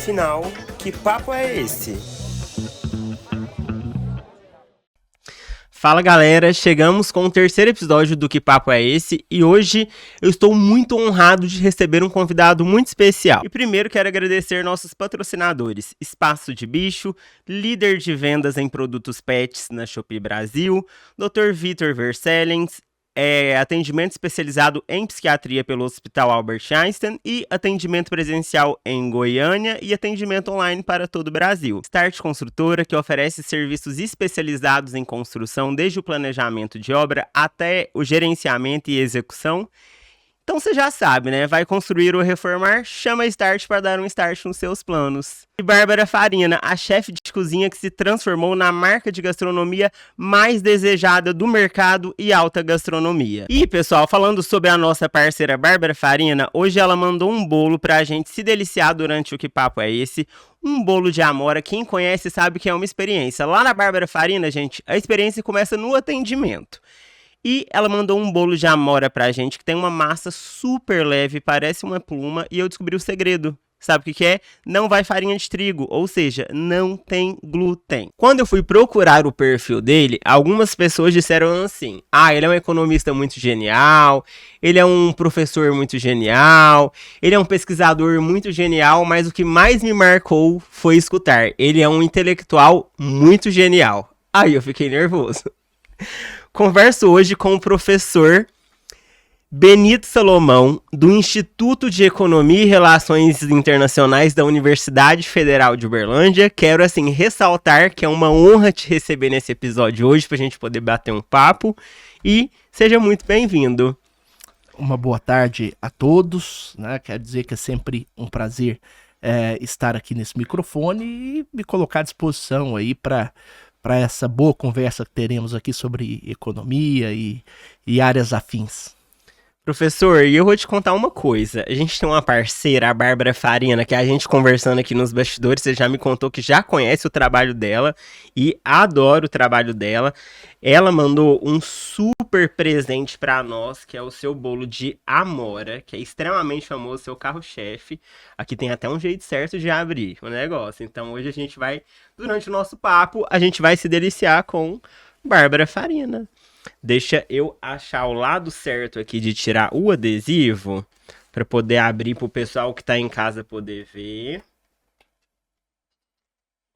Afinal, que papo é esse? Fala galera, chegamos com o terceiro episódio do Que Papo é Esse e hoje eu estou muito honrado de receber um convidado muito especial. E primeiro quero agradecer nossos patrocinadores, Espaço de Bicho, líder de vendas em produtos pets na Shopee Brasil, Dr. Vitor Vercellens, atendimento especializado em psiquiatria pelo Hospital Albert Einstein e atendimento presencial em Goiânia e atendimento online para todo o Brasil. Start Construtora, que oferece serviços especializados em construção, desde o planejamento de obra até o gerenciamento e execução. Então você já sabe, né? Vai construir ou reformar? Chama a Start para dar um start nos seus planos. E Bárbara Farina, a chefe de cozinha que se transformou na marca de gastronomia mais desejada do mercado e alta gastronomia. E pessoal, falando sobre a nossa parceira Bárbara Farina, hoje ela mandou um bolo pra gente se deliciar durante o Que Papo é Esse. Um bolo de amora, quem conhece sabe que é uma experiência. Lá na Bárbara Farina, gente, a experiência começa no atendimento. E ela mandou um bolo de amora pra gente, que tem uma massa super leve, parece uma pluma, e eu descobri o segredo. Sabe o que é? Não vai farinha de trigo, ou seja, não tem glúten. Quando eu fui procurar o perfil dele, algumas pessoas disseram assim: ele é um economista muito genial, ele é um professor muito genial, ele é um pesquisador muito genial, mas o que mais me marcou foi escutar: ele é um intelectual muito genial. Aí eu fiquei nervoso. Converso hoje com o professor Benito Salomão, do Instituto de Economia e Relações Internacionais da Universidade Federal de Uberlândia. Quero, assim, ressaltar que é uma honra te receber nesse episódio hoje, para a gente poder bater um papo. E seja muito bem-vindo. Uma boa tarde a todos, né? Quero dizer que é sempre um prazer estar aqui nesse microfone e me colocar à disposição aí para essa boa conversa que teremos aqui sobre economia e áreas afins. Professor, e eu vou te contar uma coisa. A gente tem uma parceira, a Bárbara Farina, que a gente conversando aqui nos bastidores, você já me contou que já conhece o trabalho dela e adora o trabalho dela. Ela mandou um super presente para nós, que é o seu bolo de amora, que é extremamente famoso, seu carro-chefe. Aqui tem até um jeito certo de abrir o negócio. Então hoje a gente vai, durante o nosso papo, a gente vai se deliciar com Bárbara Farina. Deixa eu achar o lado certo aqui de tirar o adesivo para poder abrir para o pessoal que está em casa poder ver.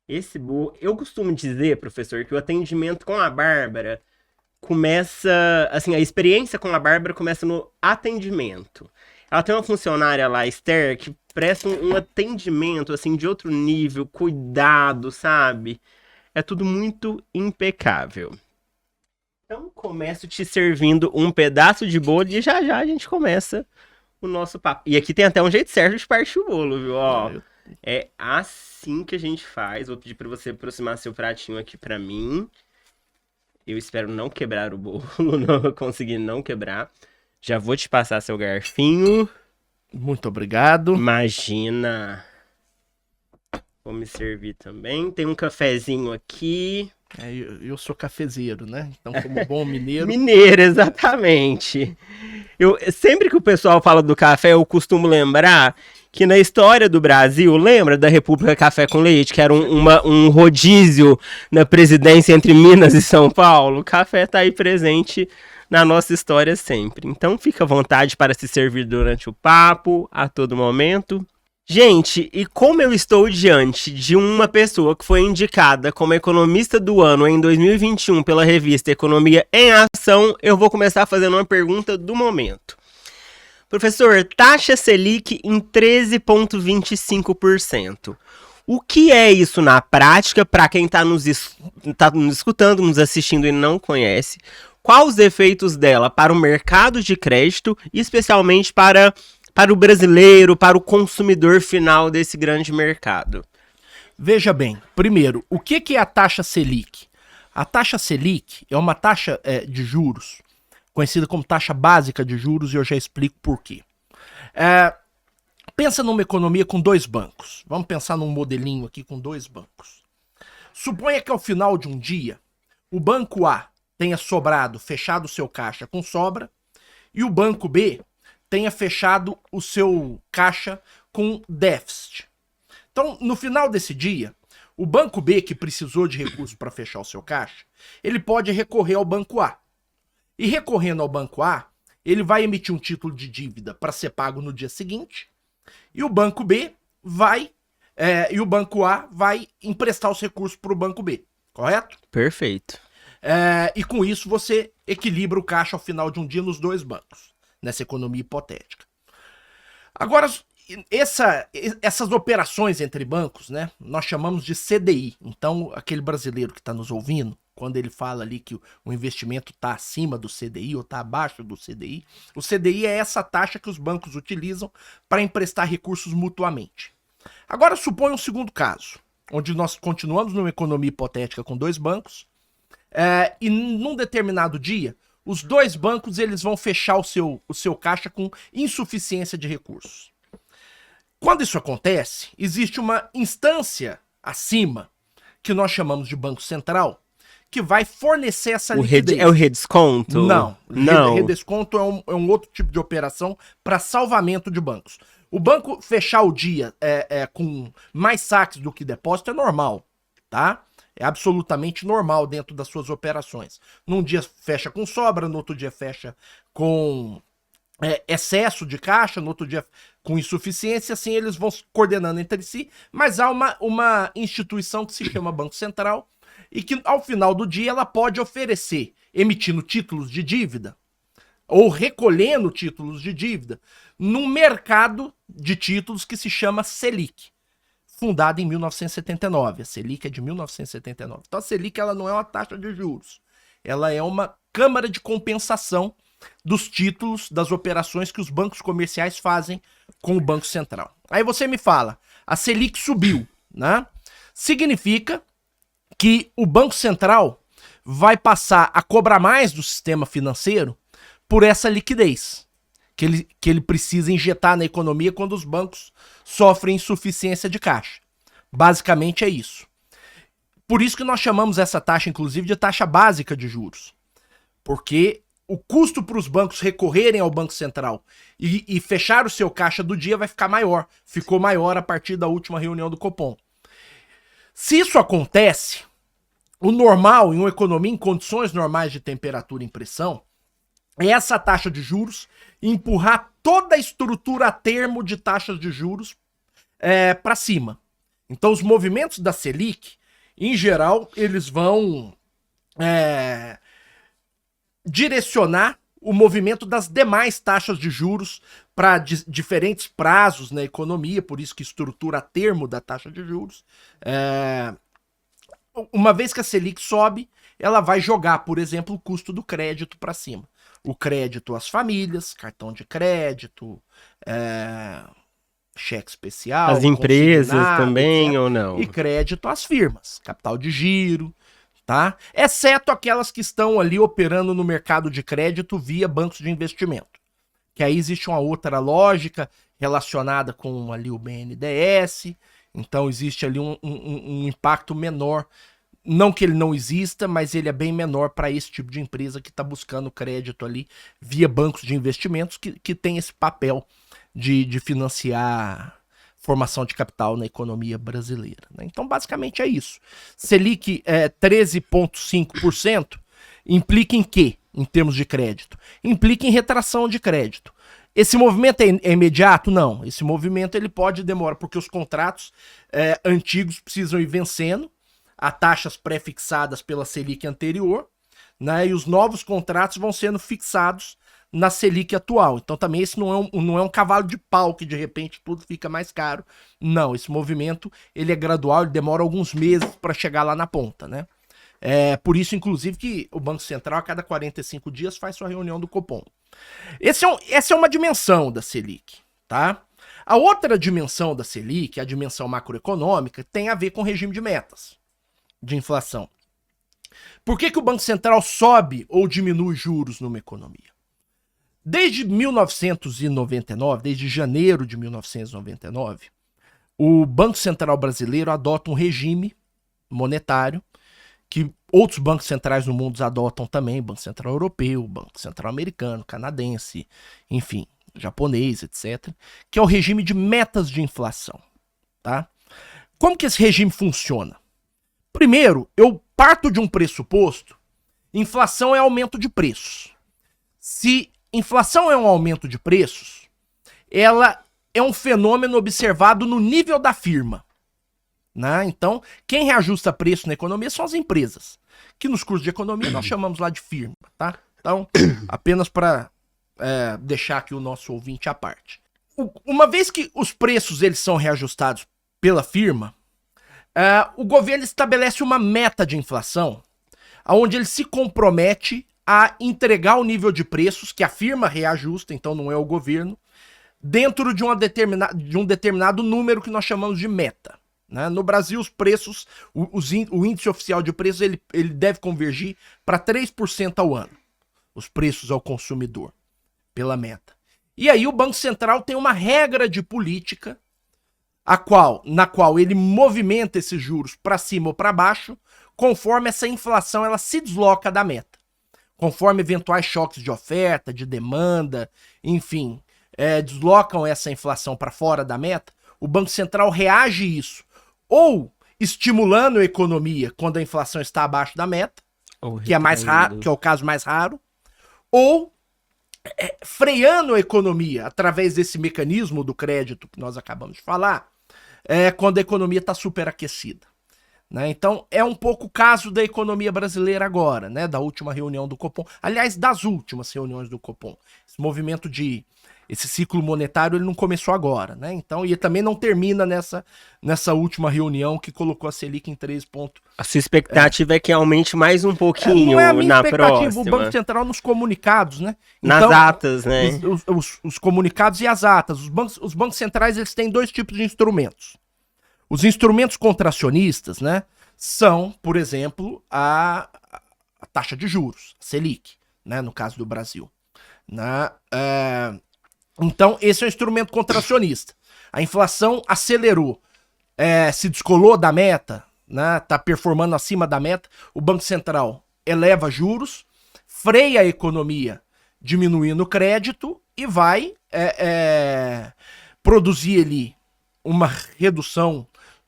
Esse bolo, eu costumo dizer, professor, que o atendimento com a Bárbara começa, assim, a experiência com a Bárbara começa no atendimento. Ela tem uma funcionária lá, Esther, que presta um atendimento, assim, de outro nível, cuidado, sabe? É tudo muito impecável. Então, começo te servindo um pedaço de bolo e já a gente começa o nosso papo. E aqui tem até um jeito certo de partir o bolo, viu? Ó, é assim que a gente faz. Vou pedir para você aproximar seu pratinho aqui para mim. Eu espero não quebrar o bolo, não conseguir não quebrar. Já vou te passar seu garfinho. Muito obrigado. Imagina. Vou me servir também. Tem um cafezinho aqui. Eu sou cafezeiro, né? Então, como bom mineiro... Mineiro, exatamente. Sempre que o pessoal fala do café, eu costumo lembrar que na história do Brasil, lembra da República Café com Leite, que era um rodízio na presidência entre Minas e São Paulo? O café tá aí presente na nossa história sempre. Então, fica à vontade para se servir durante o papo, a todo momento. Gente, e como eu estou diante de uma pessoa que foi indicada como economista do ano em 2021 pela revista Economia em Ação, eu vou começar fazendo uma pergunta do momento. Professor, taxa Selic em 13,25%. O que é isso na prática para quem está nos escutando, nos assistindo e não conhece? Quais os efeitos dela para o mercado de crédito e especialmente para o brasileiro, para o consumidor final desse grande mercado? Veja bem, primeiro, o que é a taxa Selic? A taxa Selic é uma taxa de juros, conhecida como taxa básica de juros, e eu já explico por quê. Pensa numa economia com dois bancos. Vamos pensar num modelinho aqui com dois bancos. Suponha que ao final de um dia, o banco A tenha fechado o seu caixa com sobra, e o banco B tenha fechado o seu caixa com déficit. Então, no final desse dia, o banco B, que precisou de recursos para fechar o seu caixa, ele pode recorrer ao banco A. E recorrendo ao banco A, ele vai emitir um título de dívida para ser pago no dia seguinte, e o banco B e o banco A vai emprestar os recursos para o banco B, correto? Perfeito. E com isso você equilibra o caixa ao final de um dia nos dois bancos, nessa economia hipotética. Agora, essas operações entre bancos, né, nós chamamos de CDI. Então, aquele brasileiro que está nos ouvindo, quando ele fala ali que o investimento está acima do CDI ou está abaixo do CDI, o CDI é essa taxa que os bancos utilizam para emprestar recursos mutuamente. Agora, suponha um segundo caso, onde nós continuamos numa economia hipotética com dois bancos, e num determinado dia, os dois bancos eles vão fechar o seu caixa com insuficiência de recursos. Quando isso acontece, existe uma instância acima, que nós chamamos de Banco Central, que vai fornecer essa liquidez. É o redesconto? Não. Não. Redesconto é um outro tipo de operação para salvamento de bancos. O banco fechar o dia com mais saques do que depósito é normal, tá? É absolutamente normal dentro das suas operações. Num dia fecha com sobra, no outro dia fecha com excesso de caixa, no outro dia com insuficiência, assim eles vão se coordenando entre si, mas há uma instituição que se chama Banco Central e que ao final do dia ela pode oferecer, emitindo títulos de dívida ou recolhendo títulos de dívida num mercado de títulos que se chama Selic, fundada em 1979. A Selic é de 1979. Então a Selic ela não é uma taxa de juros, ela é uma câmara de compensação dos títulos das operações que os bancos comerciais fazem com o Banco Central. Aí você me fala, a Selic subiu, né? Significa que o Banco Central vai passar a cobrar mais do sistema financeiro por essa liquidez que ele precisa injetar na economia quando os bancos sofrem insuficiência de caixa. Basicamente é isso. Por isso que nós chamamos essa taxa, inclusive, de taxa básica de juros. Porque o custo para os bancos recorrerem ao Banco Central e fechar o seu caixa do dia vai ficar maior. Ficou maior a partir da última reunião do Copom. Se isso acontece, o normal em uma economia em condições normais de temperatura e pressão é essa taxa de juros empurrar toda a estrutura a termo de taxas de juros para cima. Então os movimentos da Selic, em geral, eles vão direcionar o movimento das demais taxas de juros para diferentes prazos na economia, por isso que estrutura a termo da taxa de juros. Uma vez que a Selic sobe, ela vai jogar, por exemplo, o custo do crédito para cima. O crédito às famílias, cartão de crédito, cheque especial, as empresas também, etc. ou não? E crédito às firmas, capital de giro, tá? Exceto aquelas que estão ali operando no mercado de crédito via bancos de investimento. Que aí existe uma outra lógica relacionada com ali o BNDES, então existe ali um impacto menor. Não que ele não exista, mas ele é bem menor para esse tipo de empresa que está buscando crédito ali via bancos de investimentos que tem esse papel de financiar formação de capital na economia brasileira, né? Então, basicamente é isso. Selic 13,5% implica em quê, em termos de crédito? Implica em retração de crédito. Esse movimento é imediato? Não. Esse movimento ele pode demorar, porque os contratos antigos precisam ir vencendo a taxas pré-fixadas pela Selic anterior, né? E os novos contratos vão sendo fixados na Selic atual. Então também esse não é um cavalo de pau que de repente tudo fica mais caro. Não, esse movimento ele é gradual, ele demora alguns meses para chegar lá na ponta, né? Por isso, inclusive, que o Banco Central a cada 45 dias faz sua reunião do Copom. Essa é uma dimensão da Selic, tá? A outra dimensão da Selic, a dimensão macroeconômica, tem a ver com o regime de metas de inflação. Por que o Banco Central sobe ou diminui juros numa economia? Desde 1999, desde janeiro de 1999, o Banco Central brasileiro adota um regime monetário que outros bancos centrais no mundo adotam também, Banco Central Europeu, Banco Central Americano, canadense, enfim, japonês, etc., que é o regime de metas de inflação, tá? Como que esse regime funciona? Primeiro, eu parto de um pressuposto: inflação é aumento de preços. Se inflação é um aumento de preços, ela é um fenômeno observado no nível da firma, né? Então, quem reajusta preço na economia são as empresas, que nos cursos de economia nós chamamos lá de firma, tá? Então, apenas para deixar aqui o nosso ouvinte à parte. Uma vez que os preços eles são reajustados pela firma, o governo estabelece uma meta de inflação, onde ele se compromete a entregar o nível de preços que a firma reajusta, então não é o governo, dentro de um determinado número que nós chamamos de meta, né? No Brasil, os preços, o índice oficial de preços, ele deve convergir para 3% ao ano, os preços ao consumidor, pela meta. E aí o Banco Central tem uma regra de política, na qual ele movimenta esses juros para cima ou para baixo, conforme essa inflação ela se desloca da meta. Conforme eventuais choques de oferta, de demanda, enfim, deslocam essa inflação para fora da meta, o Banco Central reage a isso, ou estimulando a economia quando a inflação está abaixo da meta, que é mais raro, que é o caso mais raro, ou freando a economia através desse mecanismo do crédito que nós acabamos de falar, quando a economia está superaquecida. Né? Então, é um pouco o caso da economia brasileira agora, né? Da última reunião do Copom. Aliás, das últimas reuniões do Copom. Esse ciclo monetário ele não começou agora, né? Então, e também não termina nessa última reunião que colocou a Selic em 3 pontos. A sua expectativa é que aumente mais um pouquinho não é a minha na expectativa, próxima. o Banco Central nos comunicados, né? Nas atas, né? Os comunicados e as atas. Os bancos centrais eles têm 2 tipos de instrumentos. Os instrumentos contracionistas, né, são, por exemplo, a taxa de juros, a Selic, né, no caso do Brasil. Né? Então, esse é um instrumento contracionista. A inflação acelerou, se descolou da meta, né, tá performando acima da meta, o Banco Central eleva juros, freia a economia diminuindo o crédito e vai produzir ali uma redução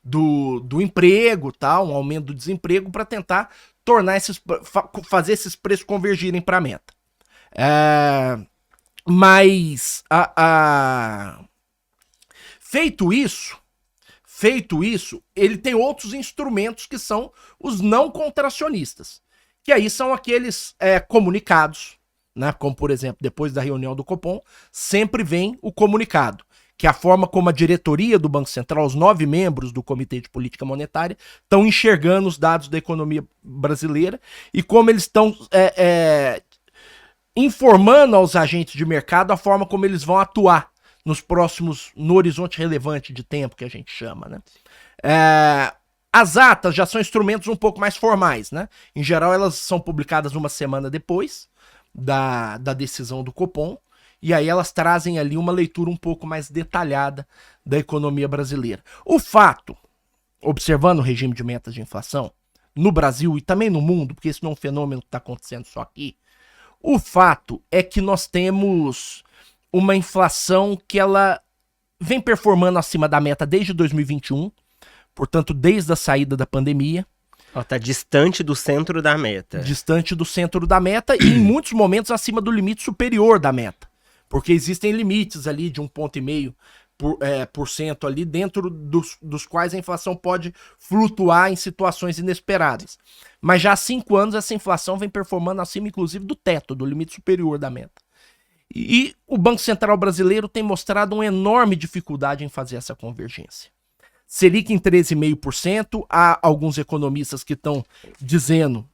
do emprego, tá? Um aumento do desemprego para tentar fazer esses preços convergirem para a meta. Mas feito isso, ele tem outros instrumentos que são os não contracionistas, que aí são aqueles comunicados, né? Como por exemplo, depois da reunião do Copom, sempre vem o comunicado, que é a forma como a diretoria do Banco Central, os 9 membros do Comitê de Política Monetária, estão enxergando os dados da economia brasileira e como eles estão informando aos agentes de mercado a forma como eles vão atuar no horizonte relevante de tempo, que a gente chama, né? As atas já são instrumentos um pouco mais formais, né? Em geral, elas são publicadas uma semana depois da decisão do Copom, e aí elas trazem ali uma leitura um pouco mais detalhada da economia brasileira. O fato, observando o regime de metas de inflação, no Brasil e também no mundo, porque isso não é um fenômeno que está acontecendo só aqui, o fato é que nós temos uma inflação que ela vem performando acima da meta desde 2021, portanto, desde a saída da pandemia. Está distante do centro da meta. Distante do centro da meta e em muitos momentos acima do limite superior da meta. Porque existem limites ali de 1,5% ali dentro dos quais a inflação pode flutuar em situações inesperadas. Mas já há 5 anos essa inflação vem performando acima, inclusive, do teto, do limite superior da meta. E o Banco Central brasileiro tem mostrado uma enorme dificuldade em fazer essa convergência. Selic em 13,5%, há alguns economistas que estão dizendo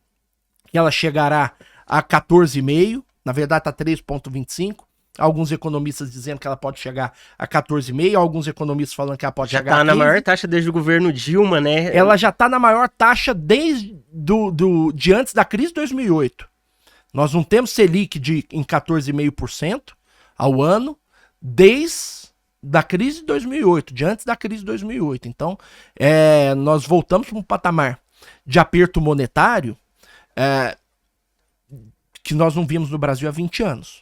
que ela chegará a 14,5%, na verdade está 3,25%. Alguns economistas dizendo que ela pode chegar a 14,5%, alguns economistas falando que ela pode chegar a 15%. Já está na maior taxa desde o governo Dilma, né? Ela já está na maior taxa desde de antes da crise de 2008. Nós não temos Selic em 14,5% ao ano desde da crise de 2008, de antes da crise de 2008. Então, nós voltamos para um patamar de aperto monetário que nós não vimos no Brasil há 20 anos.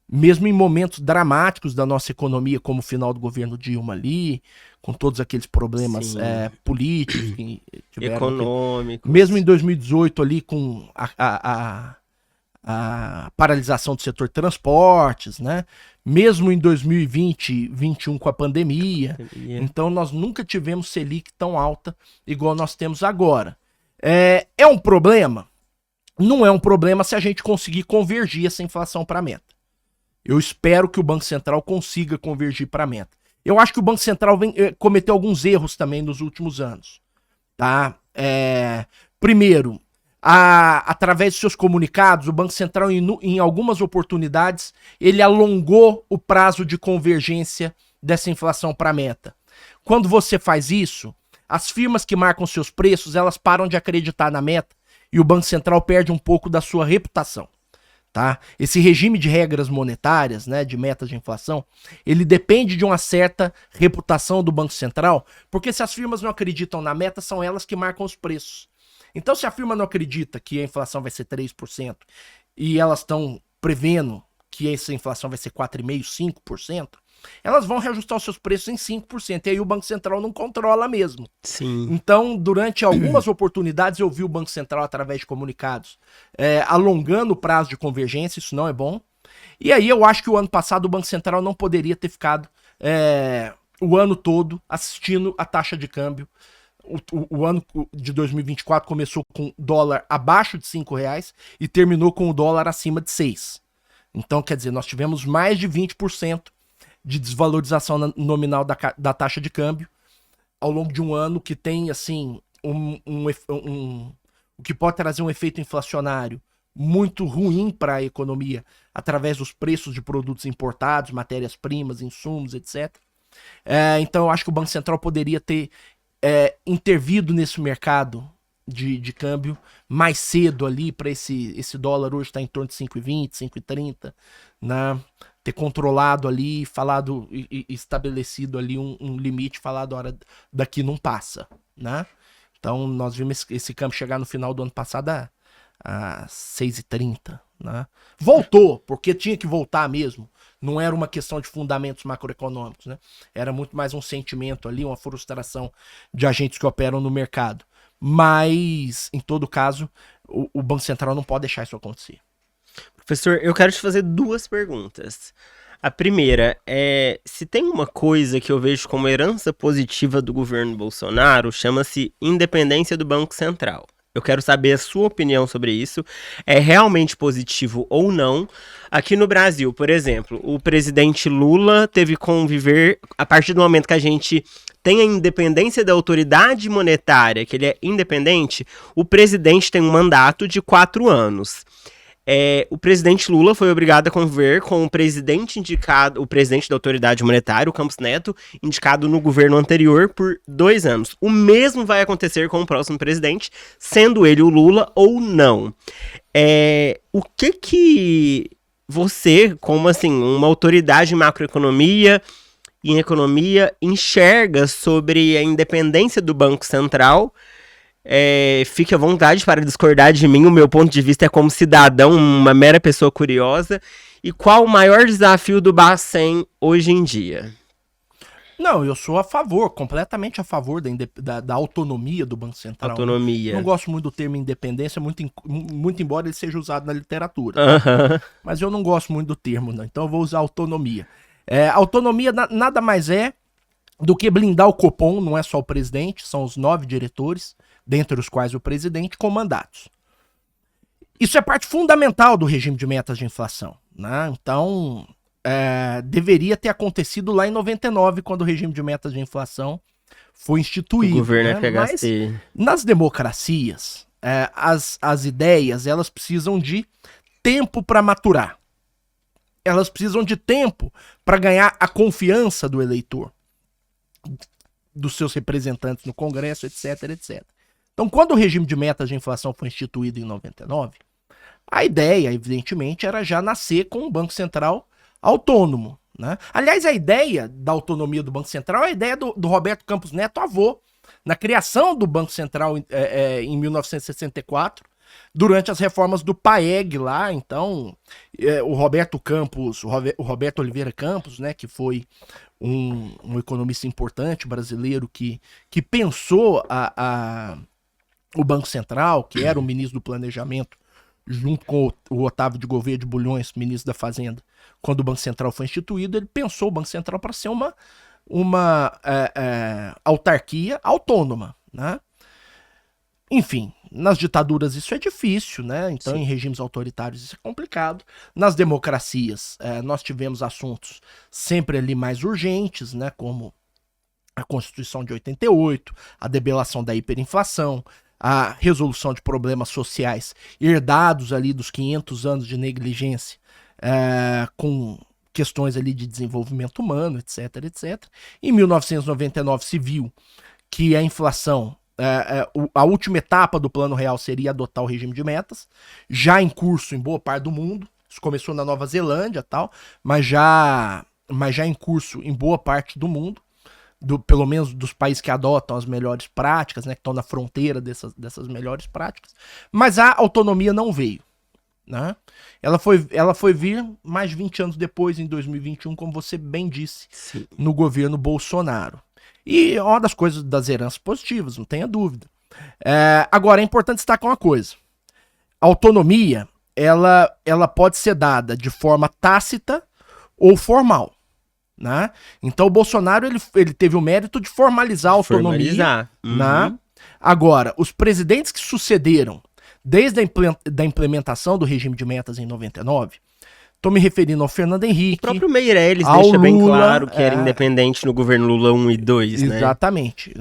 mesmo em momentos dramáticos da nossa economia, como o final do governo Dilma ali, com todos aqueles problemas políticos que tiveram. Econômicos. Mesmo em 2018 ali com a paralisação do setor de transportes, né? Mesmo em 2020, 2021 com a pandemia. Então nós nunca tivemos Selic tão alta igual nós temos agora. É um problema? Não é um problema se a gente conseguir convergir essa inflação para a meta. Eu espero que o Banco Central consiga convergir para a meta. Eu acho que o Banco Central cometeu alguns erros também nos últimos anos. Tá? Primeiro, através de seus comunicados, o Banco Central, em algumas oportunidades, ele alongou o prazo de convergência dessa inflação para a meta. Quando você faz isso, as firmas que marcam seus preços, elas param de acreditar na meta e o Banco Central perde um pouco da sua reputação. Tá? Esse regime de regras monetárias, né, de metas de inflação, ele depende de uma certa reputação do Banco Central, porque se as firmas não acreditam na meta, são elas que marcam os preços. Então, se a firma não acredita que a inflação vai ser 3% e elas estão prevendo que essa inflação vai ser 4,5%, 5%, elas vão reajustar os seus preços em 5%, e aí o Banco Central não controla mesmo. Sim. Então, durante algumas oportunidades, eu vi o Banco Central, através de comunicados, alongando o prazo de convergência, isso não é bom. E aí eu acho que o ano passado o Banco Central não poderia ter ficado o ano todo assistindo a taxa de câmbio. O ano de 2024 começou com dólar abaixo de R$5 e terminou com o dólar acima de 6. Então, quer dizer, nós tivemos mais de 20% de desvalorização nominal da taxa de câmbio ao longo de um ano, que tem, assim, o que pode trazer um efeito inflacionário muito ruim para a economia, através dos preços de produtos importados, matérias-primas, insumos, etc. Então, eu acho que o Banco Central poderia ter intervido nesse mercado de câmbio mais cedo ali, para esse dólar hoje está em torno de 5,20, 5,30, né? Ter controlado ali, falado e estabelecido ali um limite, falado, hora daqui não passa, né? Então nós vimos esse câmbio chegar no final do ano passado a 6,30, né? Voltou, porque tinha que voltar mesmo. Não era uma questão de fundamentos macroeconômicos, né? Era muito mais um sentimento ali, uma frustração de agentes que operam no mercado. Mas, em todo caso, o Banco Central não pode deixar isso acontecer. Professor, eu quero te fazer duas perguntas. A primeira é, se tem uma coisa que eu vejo como herança positiva do governo Bolsonaro, chama-se independência do Banco Central. Eu quero saber a sua opinião sobre isso. É realmente positivo ou não? Aqui no Brasil, por exemplo, o presidente Lula teve que conviver, a partir do momento que a gente tem a independência da autoridade monetária, que ele é independente, o presidente tem um mandato de 4 anos. O presidente Lula foi obrigado a conviver com o presidente indicado, o presidente da autoridade monetária, o Campos Neto, indicado no governo anterior por 2 anos. O mesmo vai acontecer com o próximo presidente, sendo ele o Lula ou não. O que você, como assim, uma autoridade em macroeconomia e em economia, enxerga sobre a independência do Banco Central? Fique à vontade para discordar de mim, o meu ponto de vista é como cidadão, uma mera pessoa curiosa. E qual o maior desafio do Bacen hoje em dia? Não, eu sou a favor, completamente a favor da autonomia do Banco Central. Autonomia. Não gosto muito do termo independência, muito embora ele seja usado na literatura. Uhum. Mas eu não gosto muito do termo, não. Então eu vou usar autonomia. Autonomia nada mais é do que blindar o Copom, não é só o presidente, são os 9 diretores, dentre os quais o presidente, com mandatos. Isso é parte fundamental do regime de metas de inflação, né? Então, deveria ter acontecido lá em 99, quando o regime de metas de inflação foi instituído. O governo né? FHC. Mas, nas democracias, as ideias, elas precisam de tempo para maturar. Elas precisam de tempo para ganhar a confiança do eleitor, dos seus representantes no Congresso, etc, etc. Então, quando o regime de metas de inflação foi instituído em 99, a ideia, evidentemente, era já nascer com um Banco Central autônomo, né? Aliás, a ideia da autonomia do Banco Central é a ideia do Roberto Campos Neto, avô. Na criação do Banco Central em 1964, durante as reformas do PAEG lá. Então, o Roberto Campos, o Roberto Oliveira Campos, né, que foi um economista importante brasileiro que pensou o Banco Central, que era o ministro do Planejamento, junto com o Otávio de Gouveia de Bulhões, ministro da Fazenda, quando o Banco Central foi instituído, ele pensou o Banco Central para ser uma autarquia autônoma, né? Enfim, nas ditaduras isso é difícil, né? Então, sim, em regimes autoritários isso é complicado. Nas democracias, nós tivemos assuntos sempre ali mais urgentes, né? Como a Constituição de 88, a debelação da hiperinflação, a resolução de problemas sociais herdados ali dos 500 anos de negligência, com questões ali de desenvolvimento humano, etc, etc. Em 1999 se viu que a inflação, a última etapa do Plano Real seria adotar o regime de metas, já em curso em boa parte do mundo. Isso começou na Nova Zelândia e tal, mas já em curso em boa parte do mundo, pelo menos dos países que adotam as melhores práticas, né, que estão na fronteira dessas melhores práticas. Mas a autonomia não veio, né? Ela foi vir mais de 20 anos depois, em 2021, como você bem disse, sim, no governo Bolsonaro. E é uma das coisas das heranças positivas, não tenha dúvida. Agora, é importante destacar uma coisa. A autonomia, ela pode ser dada de forma tácita ou formal, né? Então o Bolsonaro ele teve o mérito de formalizar a autonomia. Né? Agora, os presidentes que sucederam desde a implementação do regime de metas em 99, tô me referindo ao Fernando Henrique. O próprio Meirelles deixa bem claro que era independente no governo Lula 1 e 2, né? Exatamente.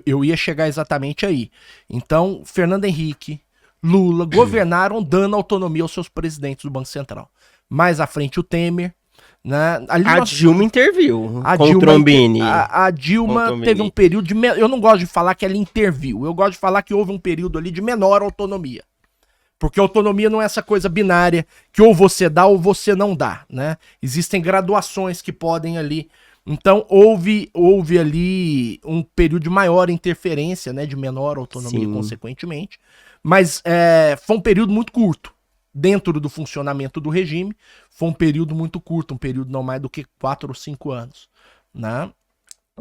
Eu ia chegar exatamente aí. Então, Fernando Henrique, Lula governaram dando autonomia aos seus presidentes do Banco Central. Mais à frente o Temer, né? Dilma interviu com o Trombini. A Dilma teve um período de... Eu não gosto de falar que ela interviu. Eu gosto de falar que houve um período ali de menor autonomia. Porque autonomia não é essa coisa binária que ou você dá ou você não dá, né? Existem graduações que podem ali... Então, houve ali um período de maior interferência, né? De menor autonomia, sim, consequentemente. Mas foi um período muito curto. Dentro do funcionamento do regime, foi um período muito curto, um período não mais do que 4 ou 5 anos, né?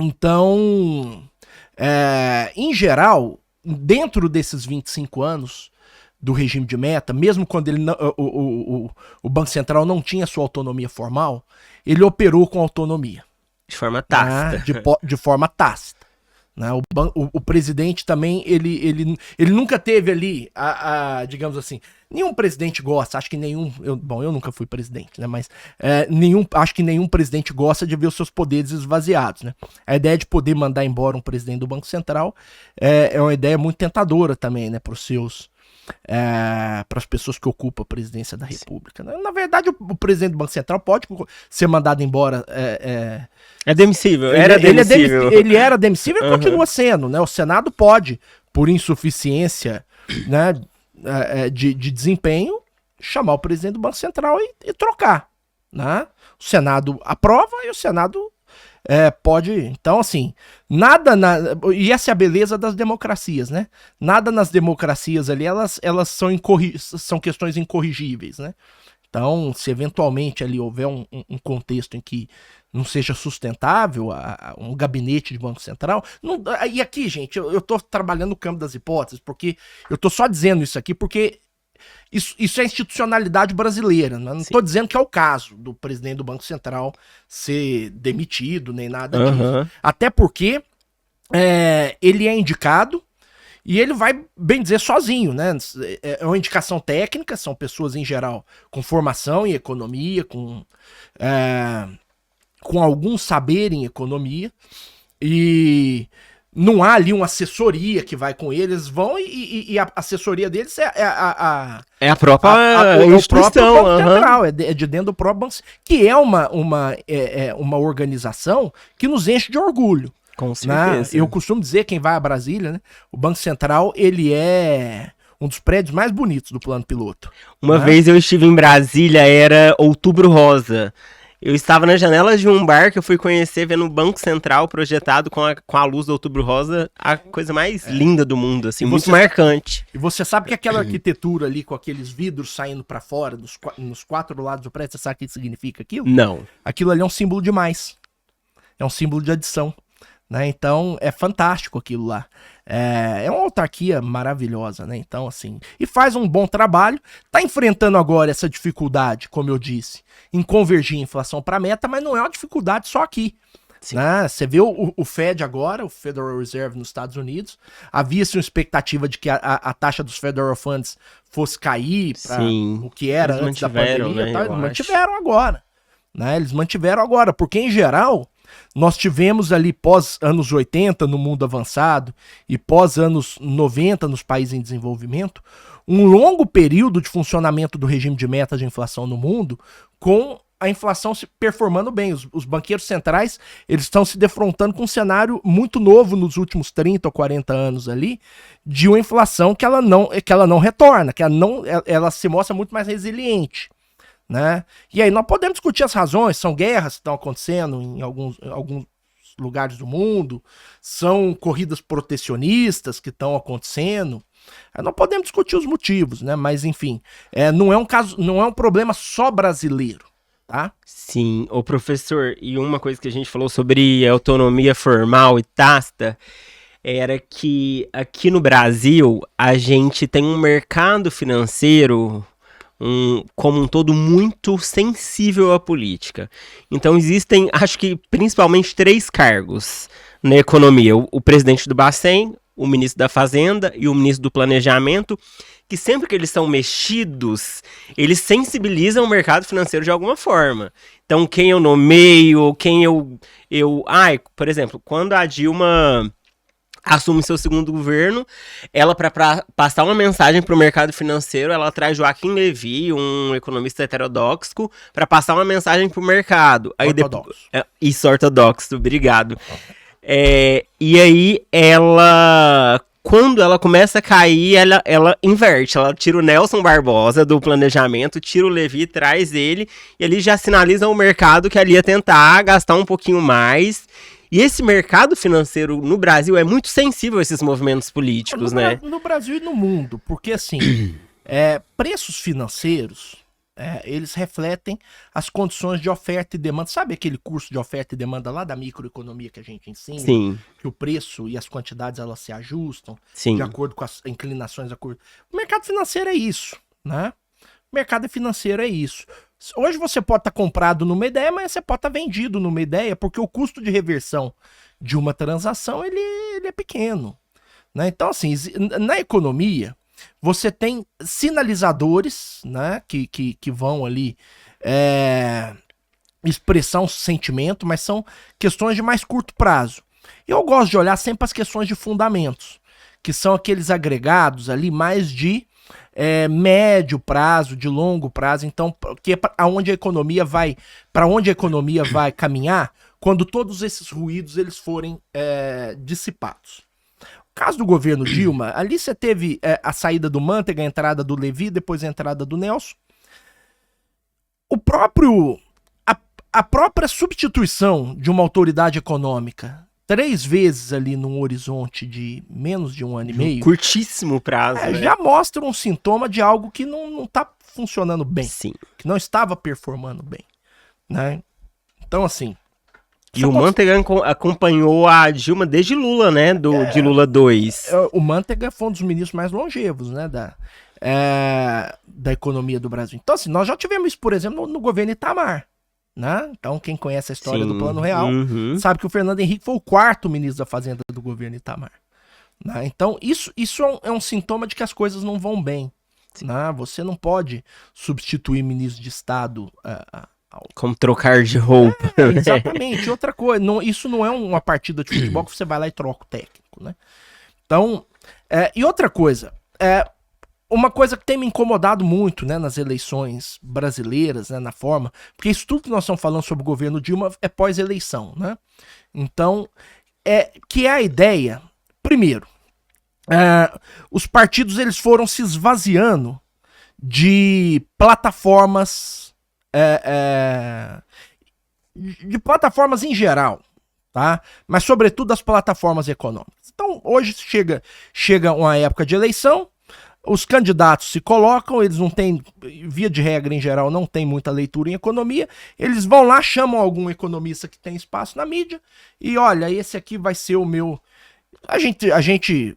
Então, em geral, dentro desses 25 anos do regime de meta, mesmo quando o Banco Central não tinha sua autonomia formal, ele operou com autonomia. De forma tácita. De forma tácita. Né? O presidente também, ele nunca teve ali, digamos assim, nenhum presidente gosta, acho que nenhum, eu nunca fui presidente, né? Mas acho que nenhum presidente gosta de ver os seus poderes esvaziados, né? A ideia de poder mandar embora um presidente do Banco Central é uma ideia muito tentadora também, né? Para as pessoas que ocupam a presidência da República. Né? Na verdade, o presidente do Banco Central pode ser mandado embora. É demissível. Ele era demissível e continua sendo. Né? O Senado pode, por insuficiência, né, de desempenho, chamar o presidente do Banco Central e trocar. Né? O Senado aprova e o Senado pode... Então, assim, e essa é a beleza das democracias, né? Nada nas democracias ali, elas são questões incorrigíveis, né? Então, se eventualmente ali houver um contexto em que não seja sustentável um gabinete de Banco Central... E aqui, gente, eu tô trabalhando no campo das hipóteses, porque eu tô só dizendo isso aqui porque... Isso é institucionalidade brasileira, né? Não estou dizendo que é o caso do presidente do Banco Central ser demitido, nem nada disso. Até porque ele é indicado e ele vai, bem dizer, sozinho, né? É uma indicação técnica, são pessoas em geral com formação em economia, com algum saber em economia, e não há ali uma assessoria que vai com eles, vão e a assessoria deles é a própria instituição, o próprio Banco Central, é de dentro do próprio Banco Central, que é uma organização que nos enche de orgulho. Com certeza. Né? Eu costumo dizer, quem vai a Brasília, né, o Banco Central, ele é um dos prédios mais bonitos do plano piloto. Uma vez eu estive em Brasília, era Outubro Rosa. Eu estava na janela de um bar que eu fui conhecer, vendo o Banco Central projetado com a luz do Outubro Rosa, a coisa mais linda do mundo, assim, muito marcante. E você sabe que aquela arquitetura ali, com aqueles vidros saindo pra fora, nos 4 lados do prédio, você sabe o que significa aquilo? Não. Aquilo ali é um símbolo de mais. É um símbolo de adição. Né? Então, é fantástico aquilo lá. É uma autarquia maravilhosa, né? Então, assim, e faz um bom trabalho. Tá enfrentando agora essa dificuldade, como eu disse, em convergir a inflação para a meta, mas não é uma dificuldade só aqui. Né? Você vê o Fed agora, o Federal Reserve nos Estados Unidos, havia-se uma expectativa de que a taxa dos Federal Funds fosse cair para o que era antes da pandemia. Né, tá? Eles mantiveram agora. Né? Eles mantiveram agora, porque em geral nós tivemos ali pós anos 80 no mundo avançado e pós anos 90 nos países em desenvolvimento, um longo período de funcionamento do regime de meta de inflação no mundo, com a inflação se performando bem. Os banqueiros centrais, eles estão se defrontando com um cenário muito novo nos últimos 30 ou 40 anos ali, de uma inflação que ela não retorna, que ela se mostra muito mais resiliente. Né? E aí nós podemos discutir as razões, são guerras que estão acontecendo em alguns lugares do mundo, são corridas protecionistas que estão acontecendo, aí nós podemos discutir os motivos, né? Mas enfim, não é um problema só brasileiro, tá? Sim, ô professor, e uma coisa que a gente falou sobre autonomia formal e tácita, era que aqui no Brasil a gente tem um mercado financeiro como um todo muito sensível à política. Então existem, acho que principalmente 3 cargos na economia. O presidente do Bacen, o ministro da Fazenda e o ministro do Planejamento, que sempre que eles são mexidos, eles sensibilizam o mercado financeiro de alguma forma. Então quem eu nomeio, por exemplo, quando a Dilma assume seu segundo governo, ela, para passar uma mensagem para o mercado financeiro, ela traz Joaquim Levy, um economista heterodoxo, para passar uma mensagem para o mercado. Aí ortodoxo. Isso, ortodoxo, obrigado. E aí, quando ela começa a cair, ela inverte, ela tira o Nelson Barbosa do planejamento, tira o Levy, traz ele, e ali já sinaliza ao mercado que ali ia tentar gastar um pouquinho mais. E esse mercado financeiro no Brasil é muito sensível a esses movimentos políticos, né? No Brasil e no mundo, porque assim, preços financeiros, eles refletem as condições de oferta e demanda. Sabe aquele curso de oferta e demanda lá da microeconomia que a gente ensina? Sim. Que o preço e as quantidades elas se ajustam. Sim. De acordo com as inclinações. O mercado financeiro é isso, né? O mercado financeiro é isso. Hoje você pode estar comprado numa ideia, mas você pode estar vendido numa ideia, porque o custo de reversão de uma transação ele é pequeno. Né? Então, assim, na economia, você tem sinalizadores, né, que vão ali expressar um sentimento, mas são questões de mais curto prazo. Eu gosto de olhar sempre as questões de fundamentos, que são aqueles agregados ali mais de médio prazo, de longo prazo, então, que é para onde a economia vai caminhar quando todos esses ruídos eles forem dissipados. No caso do governo Dilma, ali você teve a saída do Mantega, a entrada do Levy, depois a entrada do Nelson. A própria substituição de uma autoridade econômica 3 vezes ali num horizonte de menos de 1 ano e meio. Curtíssimo prazo. Né? Já mostra um sintoma de algo que não está funcionando bem. Sim. Que não estava performando bem. Né? Então, assim. E o Mantega acompanhou a Dilma desde Lula, né? De Lula 2. O Mantega foi um dos ministros mais longevos, né? Da economia do Brasil. Então, assim, nós já tivemos isso, por exemplo, no governo Itamar. Né? Então, quem conhece a história do Plano Real sabe que o Fernando Henrique foi o 4º ministro da Fazenda do governo Itamar. Né? Então, isso é um sintoma de que as coisas não vão bem. Né? Você não pode substituir ministro de Estado. Como trocar de roupa. Exatamente. Outra coisa, isso não é uma partida de futebol que você vai lá e troca o técnico. Né? Então, e outra coisa, uma coisa que tem me incomodado muito, né, nas eleições brasileiras, né, na forma, porque isso tudo que nós estamos falando sobre o governo Dilma é pós-eleição, né? Então, que é a ideia, primeiro, os partidos eles foram se esvaziando de plataformas de plataformas em geral, tá? Mas sobretudo das plataformas econômicas. Então, hoje chega uma época de eleição, os candidatos se colocam, eles não têm, via de regra em geral, não tem muita leitura em economia, eles vão lá, chamam algum economista que tem espaço na mídia e olha, esse aqui vai ser o meu... A gente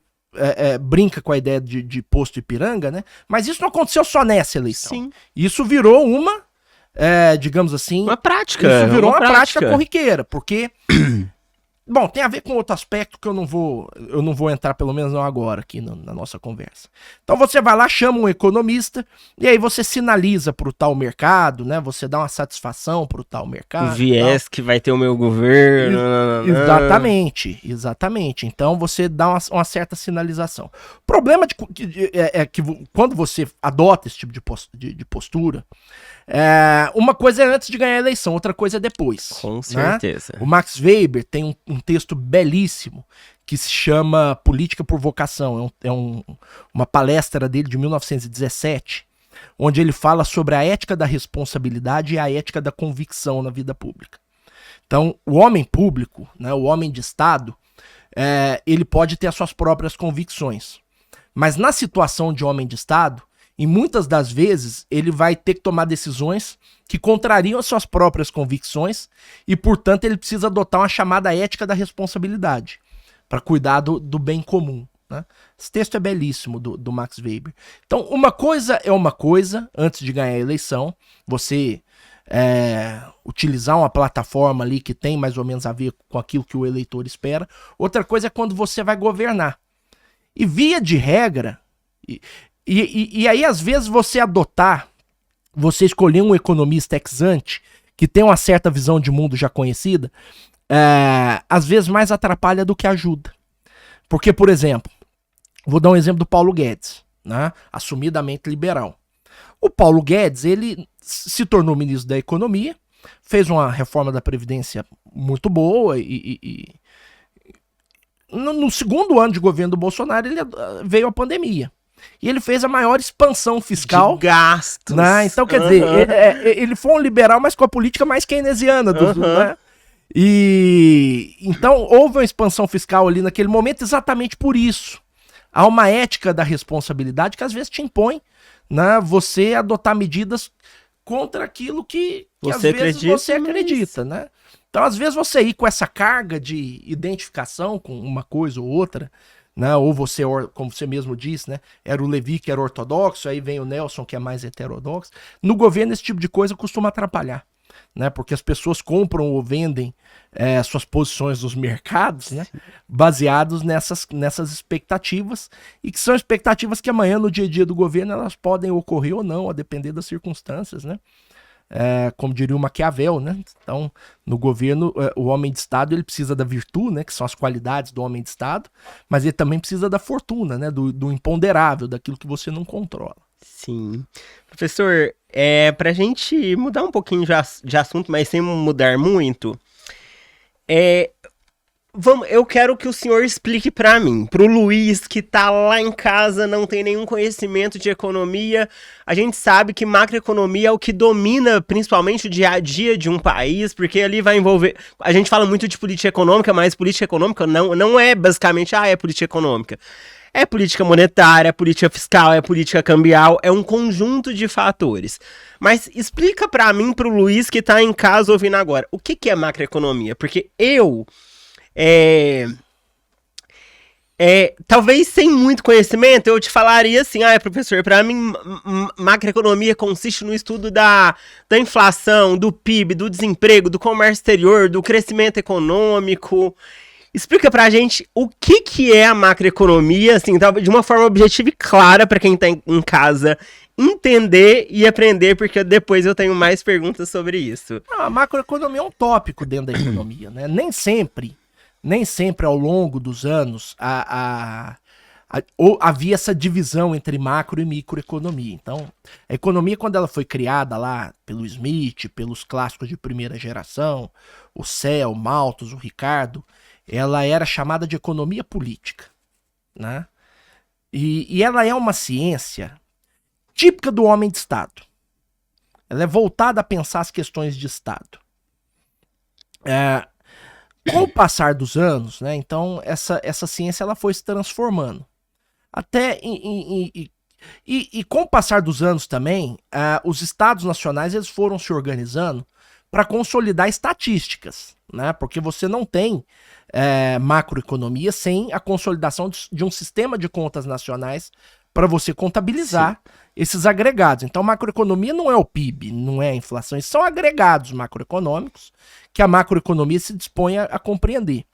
brinca com a ideia de posto Ipiranga, né? Mas isso não aconteceu só nessa eleição. Sim. Isso virou uma, digamos assim... Uma prática. Isso virou uma prática corriqueira, porque... Bom, tem a ver com outro aspecto que eu não vou entrar, pelo menos não agora, aqui na nossa conversa. Então você vai lá, chama um economista, e aí você sinaliza pro tal mercado, né? Você dá uma satisfação pro tal mercado. O viés que vai ter o meu governo. Exatamente. Então você dá uma certa sinalização. O problema é que quando você adota esse tipo de postura, uma coisa é antes de ganhar a eleição, outra coisa é depois. Com certeza. Né? O Max Weber tem um texto belíssimo que se chama Política por Vocação. Uma palestra dele de 1917, onde ele fala sobre a ética da responsabilidade e a ética da convicção na vida pública. Então, o homem público, né, o homem de Estado, ele pode ter as suas próprias convicções. Mas na situação de homem de Estado, e muitas das vezes ele vai ter que tomar decisões que contrariam as suas próprias convicções e, portanto, ele precisa adotar uma chamada ética da responsabilidade para cuidar do bem comum. Né? Esse texto é belíssimo do Max Weber. Então, uma coisa é uma coisa, antes de ganhar a eleição, você utilizar uma plataforma ali que tem mais ou menos a ver com aquilo que o eleitor espera. Outra coisa é quando você vai governar. E via de regra... E aí, às vezes, você escolher um economista ex ante, que tem uma certa visão de mundo já conhecida, às vezes mais atrapalha do que ajuda. Porque, por exemplo, vou dar um exemplo do Paulo Guedes, né? Assumidamente liberal. O Paulo Guedes, ele se tornou ministro da Economia, fez uma reforma da Previdência muito boa e no segundo ano de governo do Bolsonaro, veio a pandemia. E ele fez a maior expansão fiscal. De gastos. Né? Então, quer dizer, ele foi um liberal, mas com a política mais keynesiana. Né? E então, houve uma expansão fiscal ali naquele momento exatamente por isso. Há uma ética da responsabilidade que às vezes te impõe, né, você adotar medidas contra aquilo que às vezes você acredita. Né? Então, às vezes, você ir com essa carga de identificação com uma coisa ou outra... Né? Ou você, como você mesmo disse, né? Era o Levi que era ortodoxo, aí vem o Nelson que é mais heterodoxo. No governo esse tipo de coisa costuma atrapalhar, né? Porque as pessoas compram ou vendem suas posições nos mercados, né? Baseados nessas expectativas, e que são expectativas que amanhã no dia a dia do governo elas podem ocorrer ou não, a depender das circunstâncias, né? Como diria o Maquiavel, né? Então, no governo, o homem de Estado ele precisa da virtude, né? Que são as qualidades do homem de Estado, mas ele também precisa da fortuna, né? Do imponderável, daquilo que você não controla. Sim. Professor, pra gente mudar um pouquinho de assunto, mas sem mudar muito, eu quero que o senhor explique pra mim, pro Luiz que tá lá em casa, não tem nenhum conhecimento de economia. A gente sabe que macroeconomia é o que domina principalmente o dia a dia de um país, porque ali vai envolver... A gente fala muito de política econômica, mas política econômica não é basicamente, é política econômica. É política monetária, é política fiscal, é política cambial, é um conjunto de fatores. Mas explica pra mim, pro Luiz que tá em casa ouvindo agora, o que é macroeconomia? Porque talvez sem muito conhecimento, eu te falaria assim, professor, para mim macroeconomia consiste no estudo da inflação, do PIB, do desemprego, do comércio exterior, do crescimento econômico. Explica pra gente o que é a macroeconomia, assim, de uma forma objetiva e clara para quem tá em casa entender e aprender, porque depois eu tenho mais perguntas sobre isso. A macroeconomia é um tópico dentro da economia, né? Nem sempre ao longo dos anos havia essa divisão entre macro e microeconomia. Então, a economia, quando ela foi criada lá pelo Smith, pelos clássicos de primeira geração, o Cell, o Malthus, o Ricardo, ela era chamada de economia política, né? E ela é uma ciência típica do homem de Estado. Ela é voltada a pensar as questões de Estado. É, com o passar dos anos, né, então essa ciência ela foi se transformando. Até e com o passar dos anos também, os estados nacionais eles foram se organizando para consolidar estatísticas, né? Porque você não tem macroeconomia sem a consolidação de um sistema de contas nacionais para você contabilizar esses agregados. Então, macroeconomia não é o PIB, não é a inflação, esses são agregados macroeconômicos que a macroeconomia se dispõe a compreender.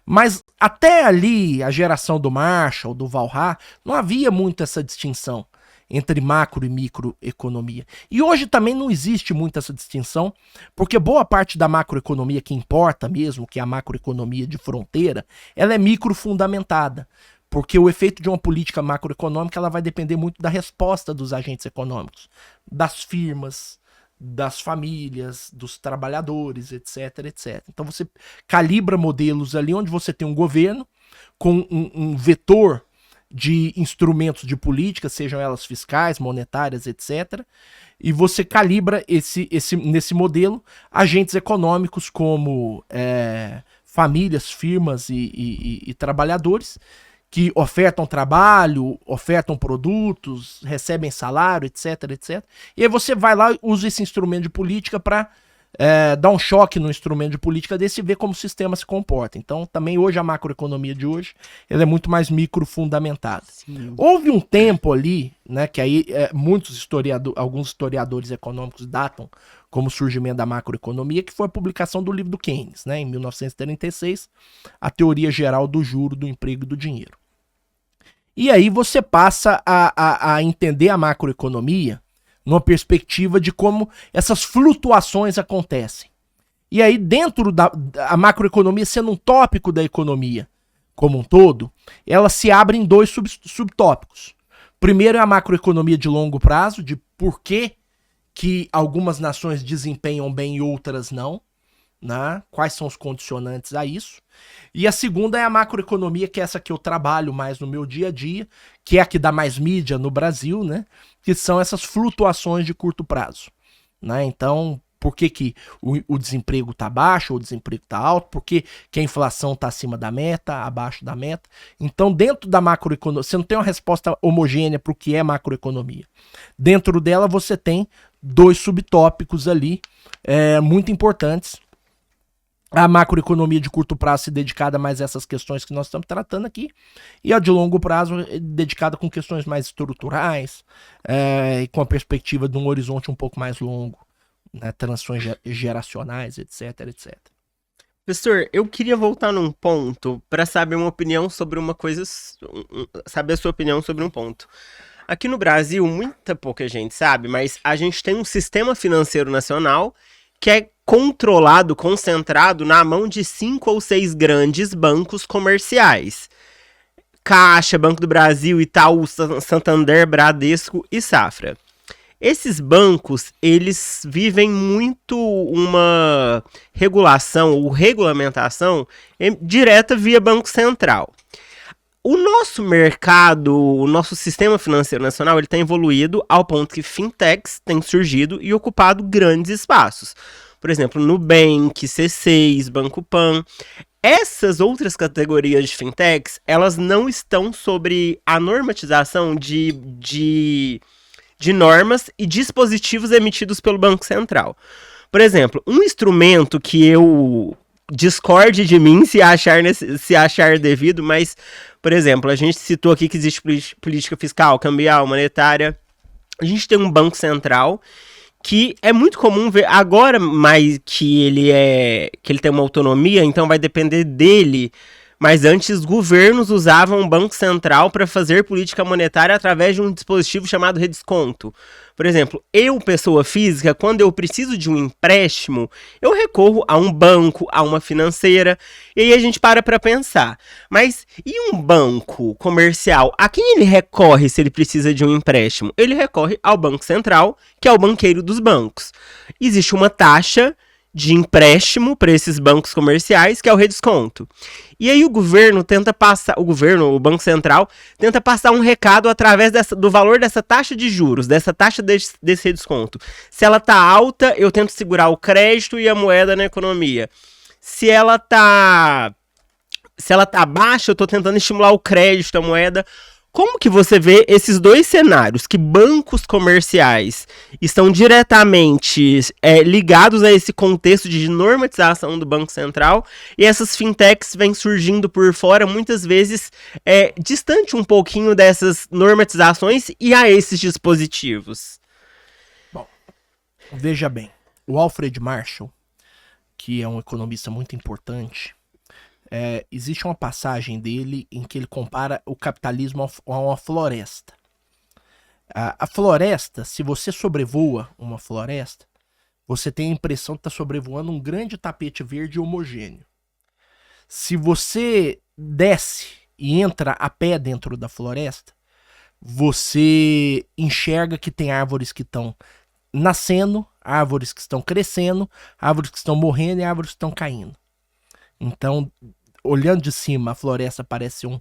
Mas até ali, a geração do Marshall, do Walras, não havia muito essa distinção entre macro e microeconomia. E hoje também não existe muito essa distinção, porque boa parte da macroeconomia que importa mesmo, que é a macroeconomia de fronteira, ela é microfundamentada. Porque o efeito de uma política macroeconômica ela vai depender muito da resposta dos agentes econômicos, das firmas, das famílias, dos trabalhadores, etc, etc. Então você calibra modelos ali onde você tem um governo com um vetor de instrumentos de política, sejam elas fiscais, monetárias, etc. E você calibra nesse modelo agentes econômicos como famílias, firmas e trabalhadores que ofertam trabalho, ofertam produtos, recebem salário, etc, etc. E aí você vai lá e usa esse instrumento de política para dar um choque no instrumento de política desse e ver como o sistema se comporta. Então, também hoje a macroeconomia de hoje ela é muito mais microfundamentada. Houve um tempo ali, né, que aí alguns historiadores econômicos datam como surgimento da macroeconomia, que foi a publicação do livro do Keynes, né, em 1936, a teoria geral do juro, do emprego e do dinheiro. E aí você passa a entender a macroeconomia numa perspectiva de como essas flutuações acontecem. E aí dentro da macroeconomia sendo um tópico da economia como um todo, ela se abre em dois subtópicos. Primeiro é a macroeconomia de longo prazo, de por que algumas nações desempenham bem e outras não. Né? Quais são os condicionantes a isso. E a segunda é a macroeconomia, que é essa que eu trabalho mais no meu dia a dia, que é a que dá mais mídia no Brasil, né? Que são essas flutuações de curto prazo. Né? Então, por que o desemprego está baixo ou o desemprego está alto? Por que a inflação está acima da meta, abaixo da meta? Então, dentro da macroeconomia, você não tem uma resposta homogênea para o que é macroeconomia. Dentro dela, você tem dois subtópicos ali muito importantes. A macroeconomia de curto prazo se dedicada mais a essas questões que nós estamos tratando aqui, e a de longo prazo dedicada com questões mais estruturais, e com a perspectiva de um horizonte um pouco mais longo, né, transições geracionais, etc, etc. Professor, eu queria voltar num ponto para saber uma opinião sobre uma coisa, saber a sua opinião sobre um ponto. Aqui no Brasil, muita pouca gente sabe, mas a gente tem um sistema financeiro nacional que é controlado, concentrado na mão de 5 ou 6 grandes bancos comerciais. Caixa, Banco do Brasil, Itaú, Santander, Bradesco e Safra. Esses bancos, eles vivem muito uma regulação ou regulamentação direta via Banco Central. O nosso mercado, o nosso sistema financeiro nacional, ele tem evoluído ao ponto que fintechs têm surgido e ocupado grandes espaços. Por exemplo, Nubank, C6, Banco Pan. Essas outras categorias de fintechs, elas não estão sobre a normatização de normas e dispositivos emitidos pelo Banco Central. Por exemplo, um instrumento que eu discorde de mim se achar devido, mas, por exemplo, a gente citou aqui que existe política fiscal, cambial, monetária. A gente tem um Banco Central que é muito comum ver agora, mas que ele tem uma autonomia, então vai depender dele. Mas antes, governos usavam o Banco Central para fazer política monetária através de um dispositivo chamado redesconto. Por exemplo, eu, pessoa física, quando eu preciso de um empréstimo, eu recorro a um banco, a uma financeira, e aí a gente para pensar. Mas e um banco comercial? A quem ele recorre se ele precisa de um empréstimo? Ele recorre ao Banco Central, que é o banqueiro dos bancos. Existe uma taxa de empréstimo para esses bancos comerciais, que é o redesconto. E aí o Banco Central, tenta passar um recado através do valor dessa taxa de juros, dessa taxa desse redesconto. Se ela está alta, eu tento segurar o crédito e a moeda na economia. Se ela tá baixa, eu tô tentando estimular o crédito, a moeda. Como que você vê esses dois cenários, que bancos comerciais estão diretamente ligados a esse contexto de normatização do Banco Central e essas fintechs vêm surgindo por fora, muitas vezes distante um pouquinho dessas normatizações e a esses dispositivos? Bom, veja bem, o Alfred Marshall, que é um economista muito importante, existe uma passagem dele em que ele compara o capitalismo a uma floresta. A floresta, se você sobrevoa uma floresta, você tem a impressão de estar sobrevoando um grande tapete verde homogêneo. Se você desce e entra a pé dentro da floresta, você enxerga que tem árvores que estão nascendo, árvores que estão crescendo, árvores que estão morrendo e árvores que estão caindo. Então, olhando de cima, a floresta parece um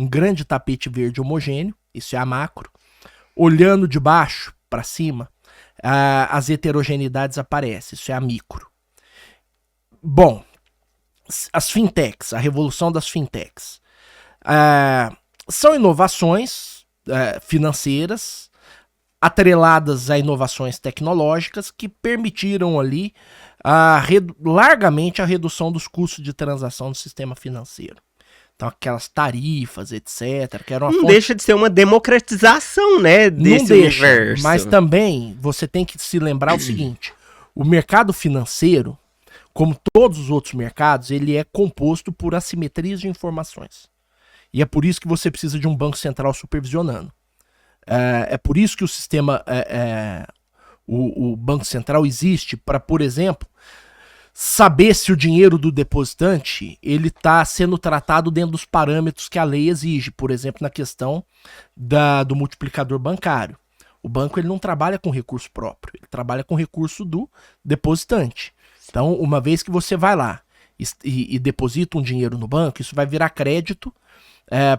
grande tapete verde homogêneo, isso é a macro. Olhando de baixo para cima, as heterogeneidades aparecem, isso é a micro. Bom, as fintechs, a revolução das fintechs, são inovações financeiras atreladas a inovações tecnológicas que permitiram ali largamente a redução dos custos de transação do sistema financeiro. Então, aquelas tarifas, etc. Que eram não deixa de ser uma democratização, né, desse universo. Mas também você tem que se lembrar o seguinte: o mercado financeiro, como todos os outros mercados, ele é composto por assimetrias de informações. E é por isso que você precisa de um banco central supervisionando. É por isso que o sistema, o Banco Central existe para, por exemplo, saber se o dinheiro do depositante ele está sendo tratado dentro dos parâmetros que a lei exige, por exemplo, na questão do multiplicador bancário. O banco ele não trabalha com recurso próprio, ele trabalha com recurso do depositante. Então, uma vez que você vai lá e deposita um dinheiro no banco, isso vai virar crédito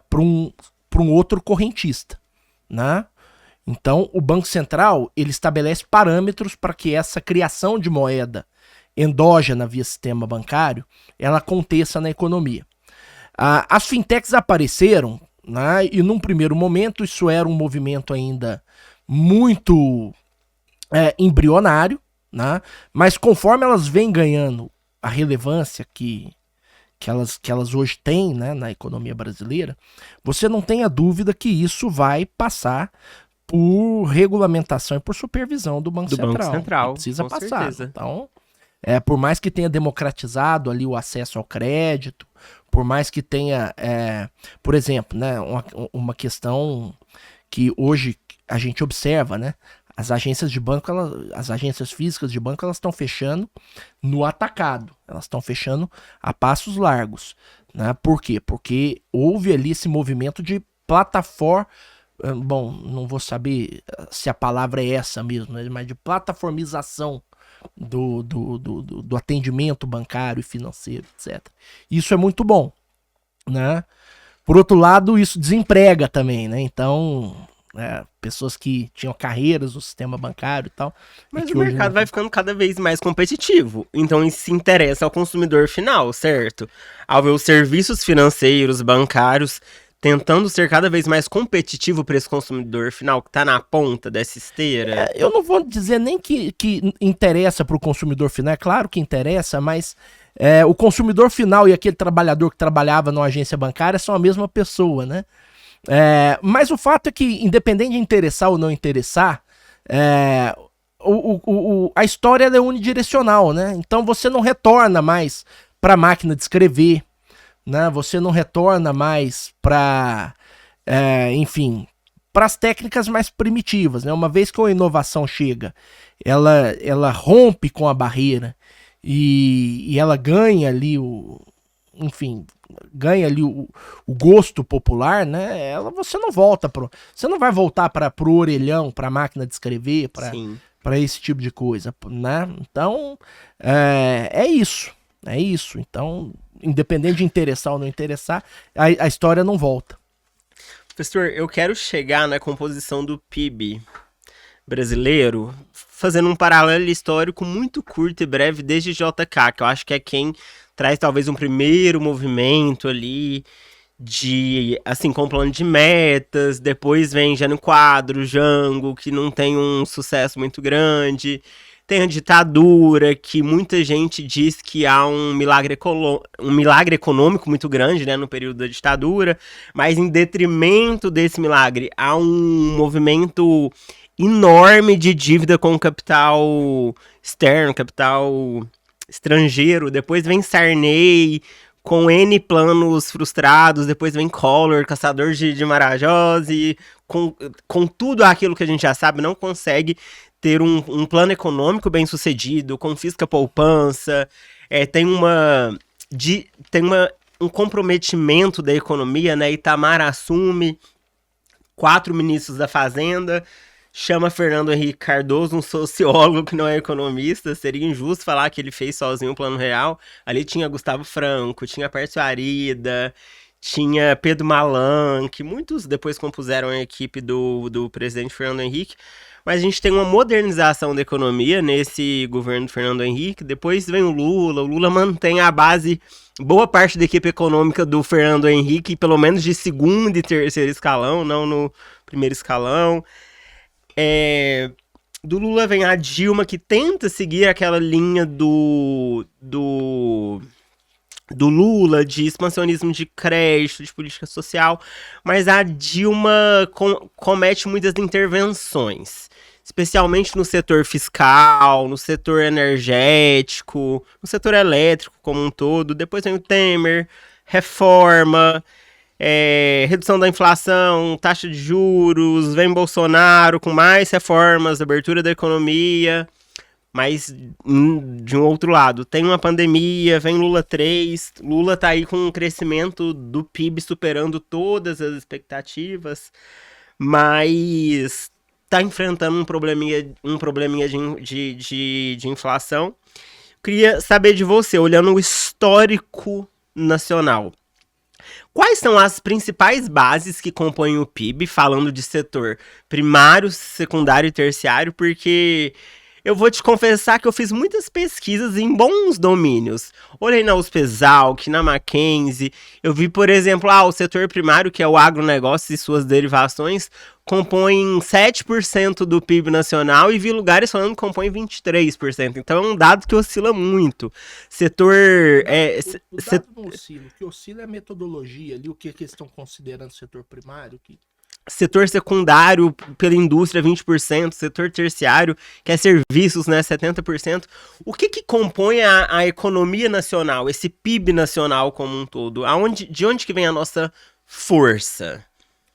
para um outro correntista, né? Então, o Banco Central ele estabelece parâmetros para que essa criação de moeda endógena via sistema bancário ela aconteça na economia. As fintechs apareceram, né, e num primeiro momento isso era um movimento ainda muito embrionário, né, mas conforme elas vêm ganhando a relevância que elas hoje têm, né, na economia brasileira, você não tenha dúvida que isso vai passar por regulamentação e por supervisão do Banco Central. Precisa passar. Certeza. Então, por mais que tenha democratizado ali o acesso ao crédito, por mais que tenha, por exemplo, né, uma questão que hoje a gente observa, né, as agências de banco, as agências físicas de banco, elas estão fechando no atacado, elas estão fechando a passos largos, né? Por quê? Porque houve ali esse movimento de plataforma, bom, não vou saber se a palavra é essa mesmo, né? Mas de plataformização do atendimento bancário e financeiro, etc. Isso é muito bom, né? Por outro lado, isso desemprega também, né? Então, pessoas que tinham carreiras no sistema bancário e tal. Mas o mercado vai ficando cada vez mais competitivo. Então isso se interessa ao consumidor final, certo? Ao ver os serviços financeiros, bancários, tentando ser cada vez mais competitivo para esse consumidor final que está na ponta dessa esteira. Eu não vou dizer nem que interessa para o consumidor final, é claro que interessa, mas o consumidor final e aquele trabalhador que trabalhava numa agência bancária são a mesma pessoa, né? Mas o fato é que, independente de interessar ou não interessar, a história é unidirecional, né? Então você não retorna mais para a máquina de escrever, né? Você não retorna mais para, enfim, para as técnicas mais primitivas, né? Uma vez que a inovação chega, ela rompe com a barreira e ela ganha ali ganha ali o gosto popular, né? Você não volta você não vai voltar pro orelhão, pra máquina de escrever, para esse tipo de coisa, né? Então, é isso. Então, independente de interessar ou não interessar, a história não volta. Professor, eu quero chegar na composição do PIB brasileiro, fazendo um paralelo histórico muito curto e breve desde JK, que eu acho que é quem traz talvez um primeiro movimento ali de, assim, com plano de metas, depois vem Jânio Quadros, Jango, que não tem um sucesso muito grande, tem a ditadura, que muita gente diz que há um milagre econômico muito grande, né, no período da ditadura, mas em detrimento desse milagre, há um movimento enorme de dívida com capital externo, capital estrangeiro. Depois vem Sarney com N planos frustrados, depois vem Collor, caçador de Marajós, e com tudo aquilo que a gente já sabe, não consegue ter um plano econômico bem sucedido, confisca a poupança, tem um comprometimento da economia, né? Itamar assume 4 ministros da Fazenda, chama Fernando Henrique Cardoso, um sociólogo que não é economista. Seria injusto falar que ele fez sozinho o Plano Real. Ali tinha Gustavo Franco, tinha Pércio Arida, tinha Pedro Malan, que muitos depois compuseram a equipe do presidente Fernando Henrique. Mas a gente tem uma modernização da economia nesse governo do Fernando Henrique. Depois vem o Lula mantém a base, boa parte da equipe econômica do Fernando Henrique, pelo menos de segundo e terceiro escalão, não no primeiro escalão. Do Lula vem a Dilma, que tenta seguir aquela linha do Lula, de expansionismo de crédito, de política social, mas a Dilma comete muitas intervenções, especialmente no setor fiscal, no setor energético, no setor elétrico como um todo. Depois vem o Temer, reforma, redução da inflação, taxa de juros, vem Bolsonaro com mais reformas, abertura da economia. Mas, de um outro lado, tem uma pandemia, vem Lula 3, Lula tá aí com um crescimento do PIB superando todas as expectativas, mas tá enfrentando um probleminha de inflação. Queria saber de você, olhando o histórico nacional, quais são as principais bases que compõem o PIB, falando de setor primário, secundário e terciário, porque eu vou te confessar que eu fiz muitas pesquisas em bons domínios. Olhei na USP-Exalc, na Mackenzie. Eu vi, por exemplo, o setor primário, que é o agronegócio e suas derivações, compõem 7% do PIB nacional, e vi lugares falando que compõem 23%. Então é um dado que oscila muito. Setor... O dado não oscila. O que oscila é a metodologia ali, o que eles estão considerando setor primário, que... Setor secundário, pela indústria, 20%. Setor terciário, que é serviços, né, 70%. O que compõe a economia nacional, esse PIB nacional como um todo? De onde que vem a nossa força?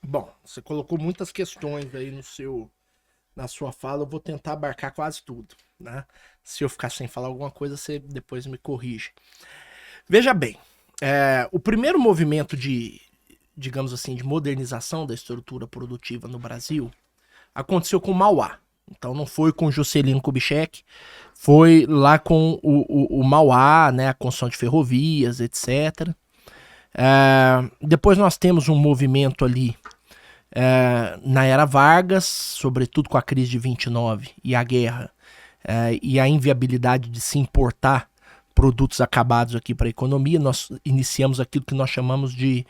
Bom, você colocou muitas questões aí na sua fala. Eu vou tentar abarcar quase tudo, né? Se eu ficar sem falar alguma coisa, você depois me corrige. Veja bem, o primeiro movimento digamos assim, de modernização da estrutura produtiva no Brasil, aconteceu com Mauá. Então não foi com Juscelino Kubitschek, foi lá com o Mauá, né, a construção de ferrovias, etc. Depois nós temos um movimento ali na era Vargas, sobretudo com a crise de 29 e a guerra, e a inviabilidade de se importar produtos acabados aqui para a economia. Nós iniciamos aquilo que nós chamamos de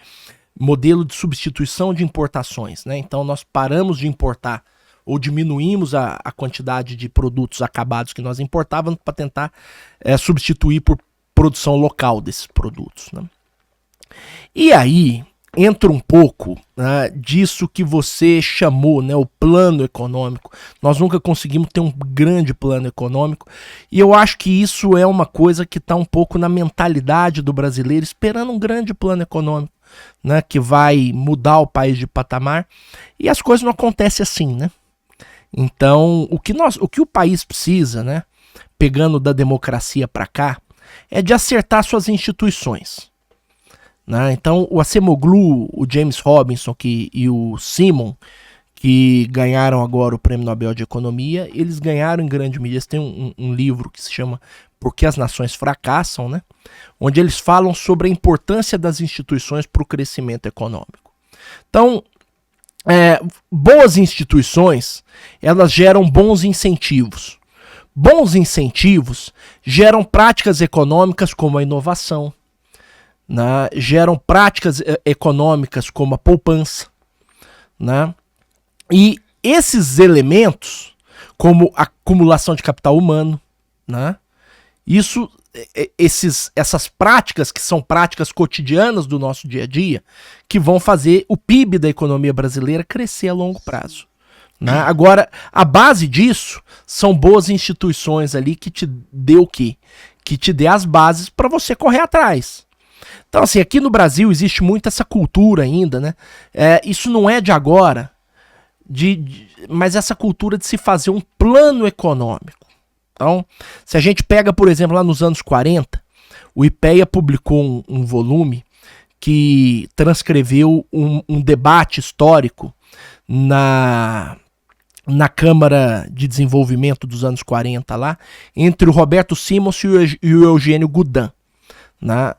modelo de substituição de importações, né? Então nós paramos de importar ou diminuímos a quantidade de produtos acabados que nós importávamos para tentar substituir por produção local desses produtos, né? E aí entra um pouco, né, disso que você chamou, né, o plano econômico. Nós nunca conseguimos ter um grande plano econômico, e eu acho que isso é uma coisa que está um pouco na mentalidade do brasileiro, esperando um grande plano econômico, né, que vai mudar o país de patamar, e as coisas não acontecem assim, né? Então, o que o país precisa, né, pegando da democracia para cá, é de acertar suas instituições, né? Então, o Acemoglu, o James Robinson e o Simon, que ganharam agora o Prêmio Nobel de Economia, eles ganharam em grande medida. Eles têm um livro que se chama Por que as Nações Fracassam, né? Onde eles falam sobre a importância das instituições para o crescimento econômico. Então, boas instituições, elas geram bons incentivos. bons incentivos geram práticas econômicas como a inovação, né? Geram práticas econômicas como a poupança, né? E esses elementos, como a acumulação de capital humano, né? Essas práticas que são práticas cotidianas do nosso dia a dia, que vão fazer o PIB da economia brasileira crescer a longo prazo, né? Agora, a base disso são boas instituições ali que te dê o quê? Que te dê as bases para você correr atrás. Então, assim, aqui no Brasil existe muito essa cultura ainda, né? Isso não é de agora, mas essa cultura de se fazer um plano econômico. Então, se a gente pega, por exemplo, lá nos anos 40, o IPEA publicou um volume que transcreveu um debate histórico na Câmara de Desenvolvimento dos anos 40 lá, entre o Roberto Simons e o Eugênio Goudin, né?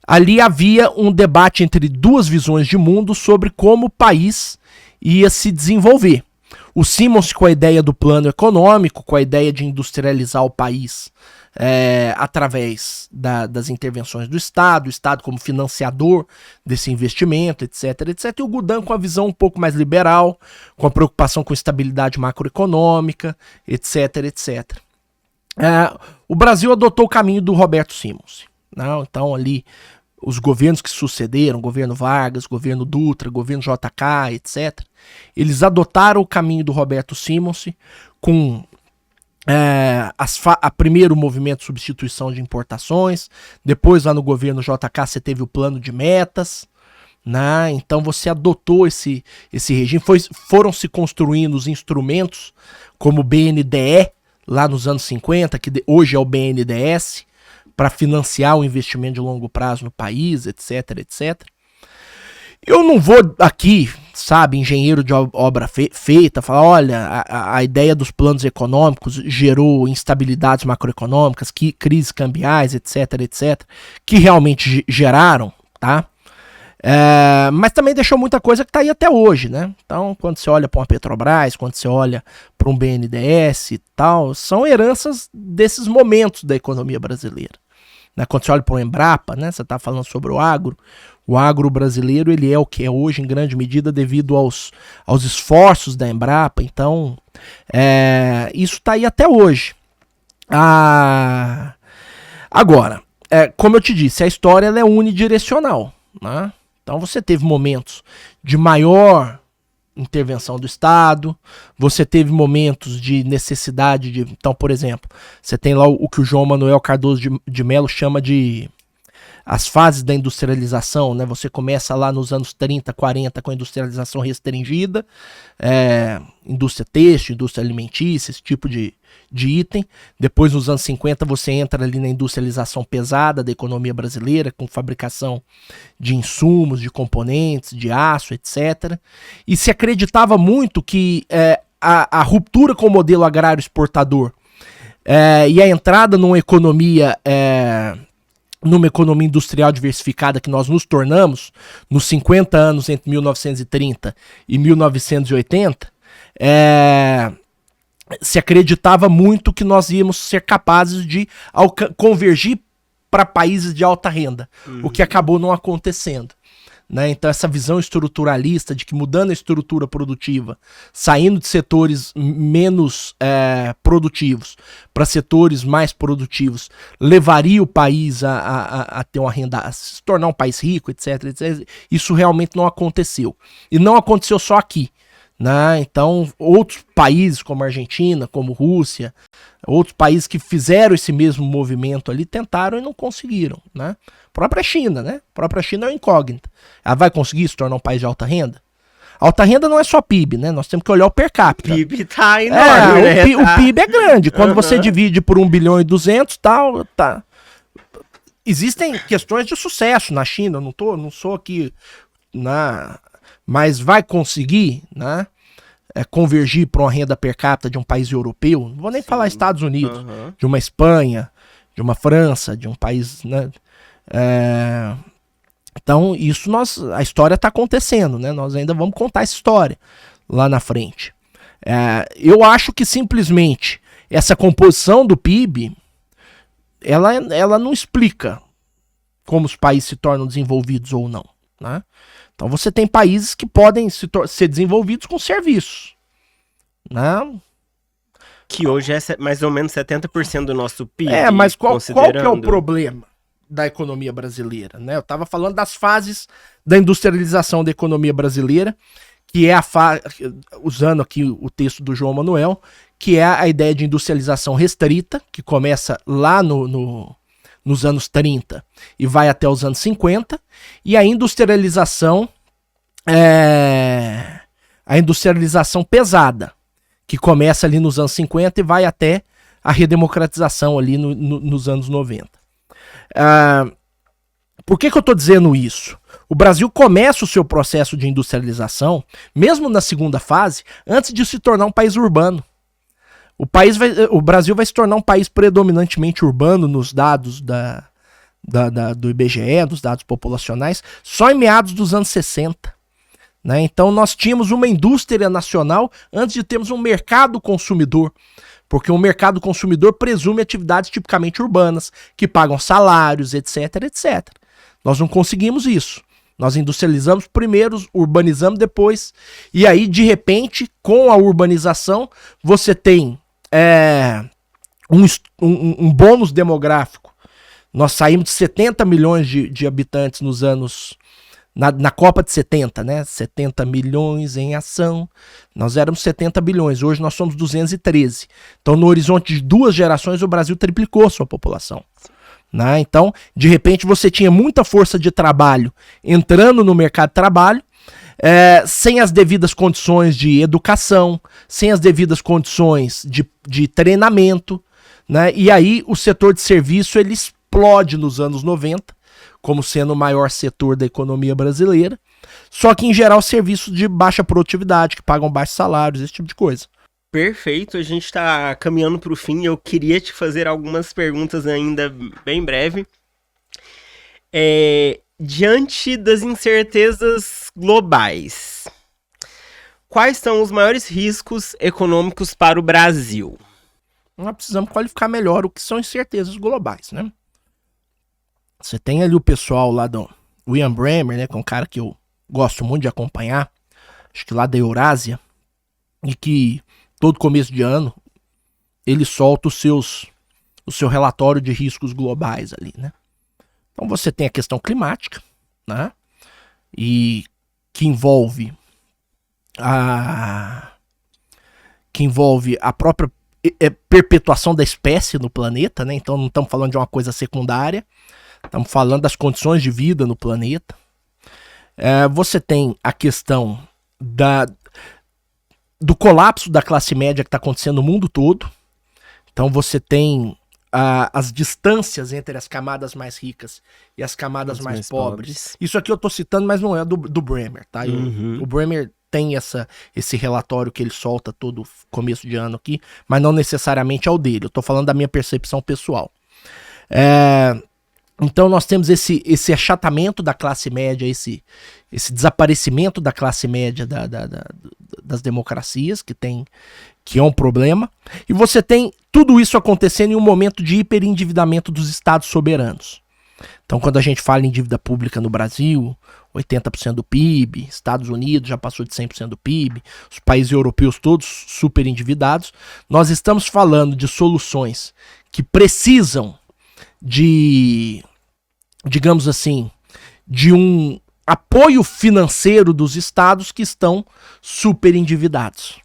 Ali havia um debate entre duas visões de mundo sobre como o país ia se desenvolver. O Simons com a ideia do plano econômico, com a ideia de industrializar o país através das intervenções do Estado, o Estado como financiador desse investimento, etc, etc. E o Goudin com a visão um pouco mais liberal, com a preocupação com estabilidade macroeconômica, etc, etc. O Brasil adotou o caminho do Roberto Simons, né? Então ali os governos que sucederam, governo Vargas, governo Dutra, governo JK, etc., eles adotaram o caminho do Roberto Simons com primeiro o movimento de substituição de importações, depois lá no governo JK você teve o plano de metas, né? Então você adotou esse regime, foram se construindo os instrumentos como o BNDE, lá nos anos 50, que hoje é o BNDES, para financiar o investimento de longo prazo no país, etc, etc. Eu não vou aqui, sabe, engenheiro de obra feita, falar, olha, a ideia dos planos econômicos gerou instabilidades macroeconômicas, crises cambiais, etc, etc, que realmente geraram, tá? Mas também deixou muita coisa que está aí até hoje, né? Então, quando você olha para uma Petrobras, quando você olha para um BNDES e tal, são heranças desses momentos da economia brasileira. Quando você olha para o Embrapa, né, você está falando sobre o agro brasileiro ele é o que é hoje em grande medida devido aos esforços da Embrapa, então isso está aí até hoje. Agora, como eu te disse, a história ela é unidirecional, né? Então você teve momentos de maior intervenção do Estado, você teve momentos de necessidade de... Então, por exemplo, você tem lá o que o João Manuel Cardoso de Mello chama de as fases da industrialização, né? Você começa lá nos anos 30, 40 com a industrialização restringida, indústria têxtil, indústria alimentícia, esse tipo de item. Depois, nos anos 50, você entra ali na industrialização pesada da economia brasileira, com fabricação de insumos, de componentes, de aço, etc. E se acreditava muito que a ruptura com o modelo agrário exportador e a entrada numa economia industrial diversificada que nós nos tornamos nos 50 anos entre 1930 e 1980, se acreditava muito que nós íamos ser capazes de convergir para países de alta renda, o que acabou não acontecendo, né? Então essa visão estruturalista de que mudando a estrutura produtiva, saindo de setores menos produtivos para setores mais produtivos, levaria o país a ter uma renda, a se tornar um país rico, etc, etc. Isso realmente não aconteceu. E não aconteceu só aqui, né? Então outros países como a Argentina, como Rússia, outros países que fizeram esse mesmo movimento ali, tentaram e não conseguiram, né? A própria China, né? A própria China é uma incógnita. Ela vai conseguir se tornar um país de alta renda? Alta renda não é só PIB, né? Nós temos que olhar o per capita. O PIB tá enorme, né? O PIB é grande. Quando você divide por 1 bilhão e 200, tal, tá. Existem questões de sucesso na China, não sou aqui, mas vai conseguir, né? Convergir para uma renda per capita de um país europeu, não vou nem falar Estados Unidos, de uma Espanha, de uma França, de um país, né? Então isso a história está acontecendo, né? Nós ainda vamos contar essa história lá na frente. Eu acho que simplesmente essa composição do PIB, ela não explica como os países se tornam desenvolvidos ou não, né? Então você tem países que podem ser desenvolvidos com serviços, né? Que hoje é mais ou menos 70% do nosso PIB. Mas qual que é o problema da economia brasileira, né? Eu estava falando das fases da industrialização da economia brasileira, que é usando aqui o texto do João Manuel, que é a ideia de industrialização restrita, que começa lá nos anos 30 e vai até os anos 50, e a industrialização pesada, que começa ali nos anos 50 e vai até a redemocratização ali nos anos 90. Por que eu estou dizendo isso? O Brasil começa o seu processo de industrialização, mesmo na segunda fase, antes de se tornar um país urbano. O Brasil vai se tornar um país predominantemente urbano nos dados do IBGE, dos dados populacionais, só em meados dos anos 60. Né? Então nós tínhamos uma indústria nacional antes de termos um mercado consumidor, porque o mercado consumidor presume atividades tipicamente urbanas, que pagam salários, etc, etc. Nós não conseguimos isso. Nós industrializamos primeiro, urbanizamos depois, e aí de repente, com a urbanização, você tem um bônus demográfico. Nós saímos de 70 milhões de habitantes nos anos... Na Copa de 70, né? 70 milhões em ação. Nós éramos 70 bilhões. Hoje nós somos 213. Então, no horizonte de 2 gerações, o Brasil triplicou sua população. Né? Então, de repente, você tinha muita força de trabalho entrando no mercado de trabalho, sem as devidas condições de educação, sem as devidas condições de treinamento. Né? E aí, o setor de serviço ele explode nos anos 90, como sendo o maior setor da economia brasileira, só que em geral serviços de baixa produtividade, que pagam baixos salários, esse tipo de coisa. Perfeito, a gente está caminhando para o fim, eu queria te fazer algumas perguntas ainda bem breve. Diante das incertezas globais, quais são os maiores riscos econômicos para o Brasil? Nós precisamos qualificar melhor o que são incertezas globais, né? Você tem ali o pessoal lá do William Bremer, né, que é um cara que eu gosto muito de acompanhar, acho que lá da Eurásia, e que todo começo de ano ele solta o seu relatório de riscos globais ali, né? Então você tem a questão climática, né? E que envolve a própria perpetuação da espécie no planeta, né? Então não estamos falando de uma coisa secundária. Estamos falando das condições de vida no planeta. Você tem a questão do colapso da classe média que está acontecendo no mundo todo. Então você tem as distâncias entre as camadas mais ricas e as camadas mais pobres. Isso aqui eu estou citando, mas não é do Bremer. Tá? O Bremer tem esse relatório que ele solta todo começo de ano aqui, mas não necessariamente é o dele. Eu estou falando da minha percepção pessoal. Então nós temos esse achatamento da classe média, esse desaparecimento da classe média das democracias, que é um problema. E você tem tudo isso acontecendo em um momento de hiperendividamento dos estados soberanos. Então quando a gente fala em dívida pública no Brasil, 80% do PIB, Estados Unidos já passou de 100% do PIB, os países europeus todos super endividados, nós estamos falando de soluções que precisam digamos assim, de um apoio financeiro dos estados que estão super endividados.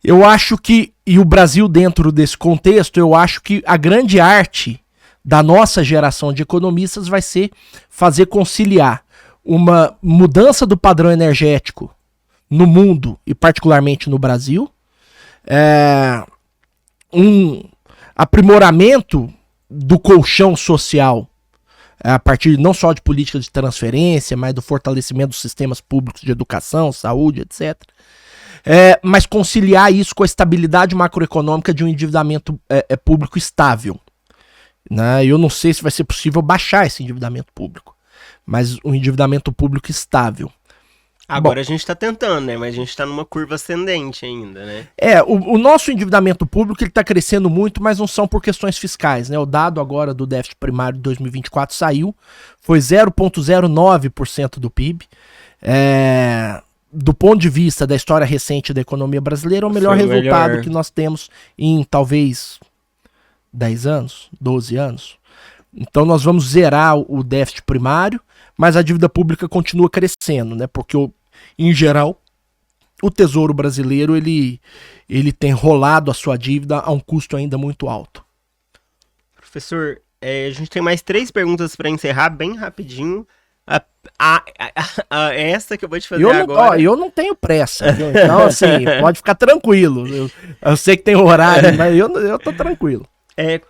Eu acho que, e o Brasil dentro desse contexto, eu acho que a grande arte da nossa geração de economistas vai ser fazer conciliar uma mudança do padrão energético no mundo e particularmente no Brasil, um aprimoramento do colchão social a partir não só de políticas de transferência, mas do fortalecimento dos sistemas públicos de educação, saúde, etc. Mas conciliar isso com a estabilidade macroeconômica de um endividamento público estável. Né? Eu não sei se vai ser possível baixar esse endividamento público, mas um endividamento público estável. Agora a gente tá tentando, né? Mas a gente tá numa curva ascendente ainda, né? O nosso endividamento público ele tá crescendo muito, mas não são por questões fiscais, né? O dado agora do déficit primário de 2024 saiu, foi 0,09% do PIB. Do ponto de vista da história recente da economia brasileira, é o melhor resultado que nós temos em talvez 10 anos, 12 anos. Então nós vamos zerar o déficit primário, mas a dívida pública continua crescendo, né? Porque, em geral, o Tesouro Brasileiro ele tem rolado a sua dívida a um custo ainda muito alto. Professor, a gente tem mais 3 perguntas para encerrar bem rapidinho. Essa que eu vou te fazer agora. Eu não tenho pressa, viu? Então, assim, pode ficar tranquilo. Eu sei que tem horário, mas eu tô tranquilo.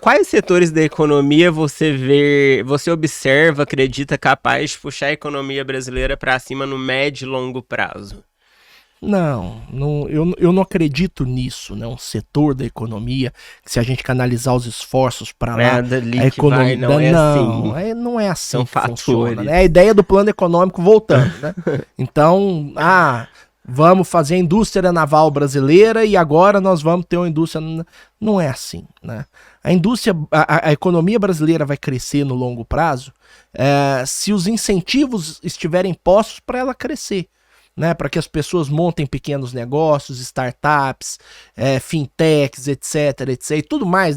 Quais setores da economia você observa, acredita capaz de puxar a economia brasileira para cima no médio e longo prazo? Eu não acredito nisso, né? Um setor da economia, que se a gente canalizar os esforços para lá, a economia não é assim que funciona, né? É a ideia do plano econômico voltando, né? Então, vamos fazer a indústria naval brasileira e agora nós vamos ter uma indústria... Não é assim, né? A economia brasileira vai crescer no longo prazo se os incentivos estiverem postos para ela crescer, né? Para que as pessoas montem pequenos negócios, startups, fintechs, etc, e tudo mais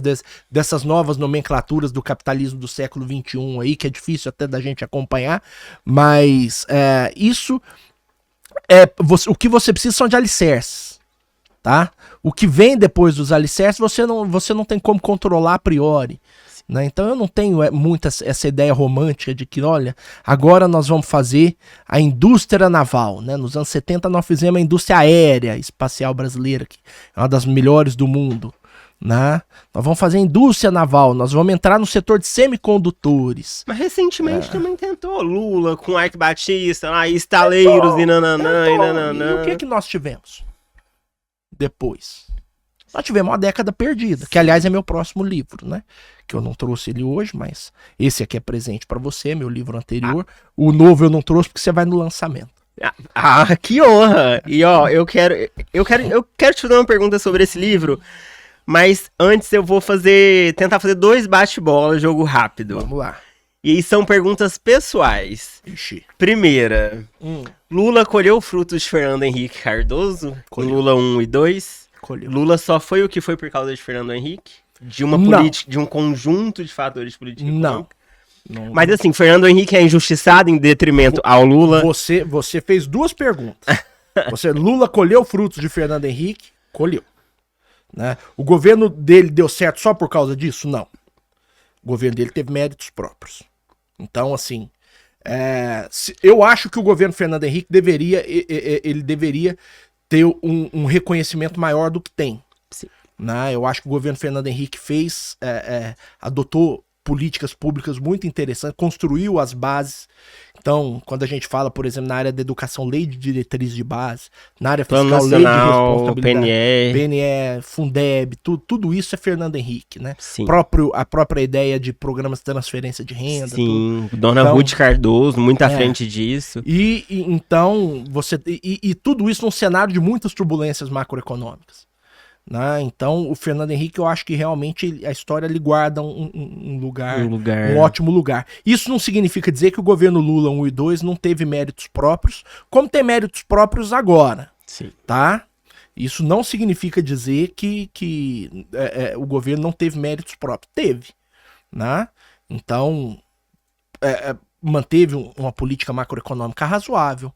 dessas novas nomenclaturas do capitalismo do século XXI aí, que é difícil até da gente acompanhar, mas isso... o que você precisa são de alicerces, tá? O que vem depois dos alicerces você não tem como controlar a priori, né? Então eu não tenho muito essa ideia romântica de que, olha, agora nós vamos fazer a indústria naval, né? Nos anos 70 nós fizemos a indústria aérea espacial brasileira, que é uma das melhores do mundo, né? Nós vamos fazer a indústria naval, nós vamos entrar no setor de semicondutores. Mas recentemente também tentou Lula com Ike Batista, lá, estaleiros e nananã. E o que nós tivemos depois? Nós tivemos uma década perdida, que aliás é meu próximo livro, né? Que eu não trouxe ele hoje, mas esse aqui é presente para você, meu livro anterior. O novo eu não trouxe porque você vai no lançamento. Que honra! E ó, eu quero te fazer uma pergunta sobre esse livro. Mas antes eu vou tentar fazer 2 bate-bola, jogo rápido. Vamos lá. E aí são perguntas pessoais. Ixi. Primeira, Lula colheu frutos de Fernando Henrique Cardoso? Colheu. Lula 1 e 2? Colheu. Lula só foi o que foi por causa de Fernando Henrique? De uma política, de um conjunto de fatores políticos? Não. Mas assim, Fernando Henrique é injustiçado em detrimento ao Lula? Você fez 2 perguntas. Lula colheu frutos de Fernando Henrique? Colheu. Né? O governo dele deu certo só por causa disso? Não. O governo dele teve méritos próprios. Então, assim, eu acho que o governo Fernando Henrique deveria ter um reconhecimento maior do que tem. Sim. Né? Eu acho que o governo Fernando Henrique adotou políticas públicas muito interessantes, construiu as bases. Então, quando a gente fala, por exemplo, na área da educação, lei de diretriz de base, na área fiscal, Nacional, lei de responsabilidade, PNE, Fundeb, tudo isso é Fernando Henrique, né? Sim. A própria ideia de programas de transferência de renda. Sim, Dona Ruth Cardoso, muito à frente disso. Então, tudo isso num cenário de muitas turbulências macroeconômicas. Né? Então o Fernando Henrique, eu acho que realmente a história lhe guarda um ótimo lugar. Isso não significa dizer que o governo Lula 1 e 2 não teve méritos próprios, como tem méritos próprios agora. Sim. Tá? Isso não significa dizer que o governo não teve méritos próprios. Teve. Né? Então manteve uma política macroeconômica razoável,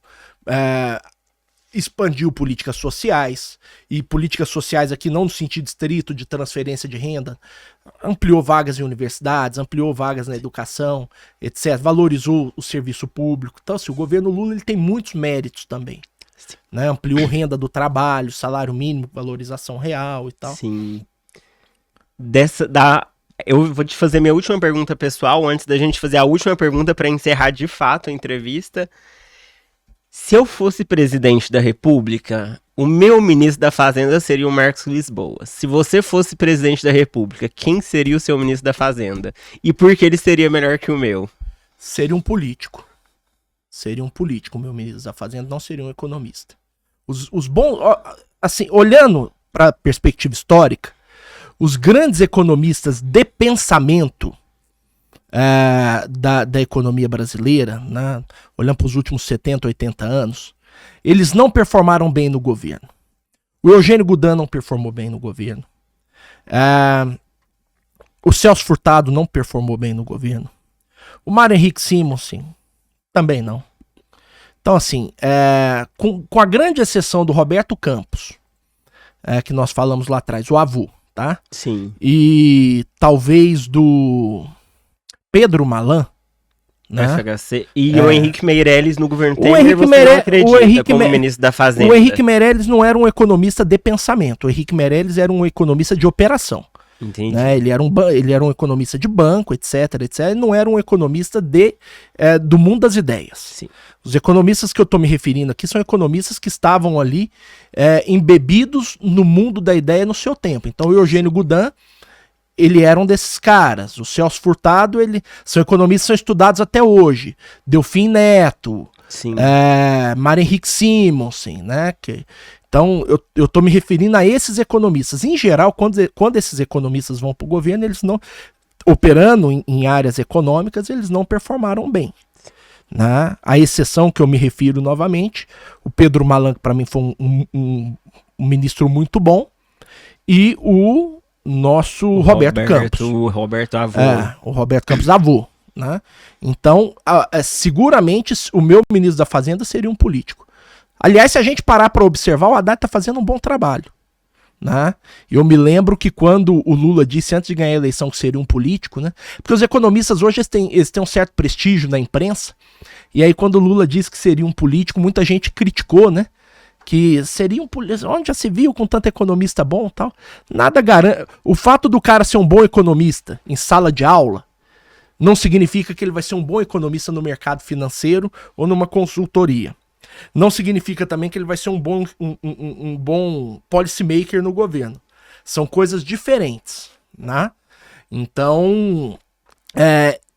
expandiu políticas sociais, e políticas sociais aqui não no sentido estrito de transferência de renda, ampliou vagas em universidades, ampliou vagas na educação, etc., valorizou o serviço público. Então, assim, o governo Lula ele tem muitos méritos também. Né? Ampliou renda do trabalho, salário mínimo, valorização real e tal. Sim. Eu vou te fazer minha última pergunta pessoal, antes da gente fazer a última pergunta para encerrar de fato a entrevista. Se eu fosse presidente da República, o meu ministro da Fazenda seria o Marcos Lisboa. Se você fosse presidente da República, quem seria o seu ministro da Fazenda? E por que ele seria melhor que o meu? Seria um político. seria um político. O meu ministro da Fazenda não seria um economista. Os bons, assim, olhando para a perspectiva histórica, os grandes economistas de pensamento da economia brasileira, né, olhando para os últimos 70, 80 anos, eles não performaram bem no governo. O Eugênio Goudin não performou bem no governo. O Celso Furtado não performou bem no governo. O Mário Henrique Simonsen também não. Então, assim, com a grande exceção do Roberto Campos, que nós falamos lá atrás, o avô, tá? Sim. E talvez do Pedro Malan, né? FHC. E o Henrique Meirelles no governo Temer, como ministro da Fazenda. O Henrique Meirelles não era um economista de pensamento. O Henrique Meirelles era um economista de operação. Entendi. Né? Ele era um economista de banco, etc, etc. Ele não era um economista do mundo das ideias. Sim. Os economistas que eu estou me referindo aqui são economistas que estavam ali embebidos no mundo da ideia no seu tempo. Então o Eugênio Goudin, ele era um desses caras. O Celso Furtado, são economistas que são estudados até hoje. Delfim Neto, Mário Henrique Simonsen, né? Então, eu estou me referindo a esses economistas. Em geral, quando esses economistas vão para o governo, eles não, operando em áreas econômicas, eles não performaram bem. Né? A exceção que eu me refiro novamente, o Pedro Malan, que para mim foi um ministro muito bom, e o nosso Roberto Campos. O Roberto avô. O Roberto Campos avô. Né? Então, seguramente, o meu ministro da Fazenda seria um político. Aliás, se a gente parar para observar, o Haddad está fazendo um bom trabalho. Né? Eu me lembro que quando o Lula disse antes de ganhar a eleição que seria um político, né? Porque os economistas hoje eles têm um certo prestígio na imprensa, e aí quando o Lula disse que seria um político, muita gente criticou, né? Que seria um político, onde já se viu com tanto economista bom e tal. Nada garante. O fato do cara ser um bom economista em sala de aula não significa que ele vai ser um bom economista no mercado financeiro ou numa consultoria. Não significa também que ele vai ser um bom policymaker no governo. São coisas diferentes, né? Então,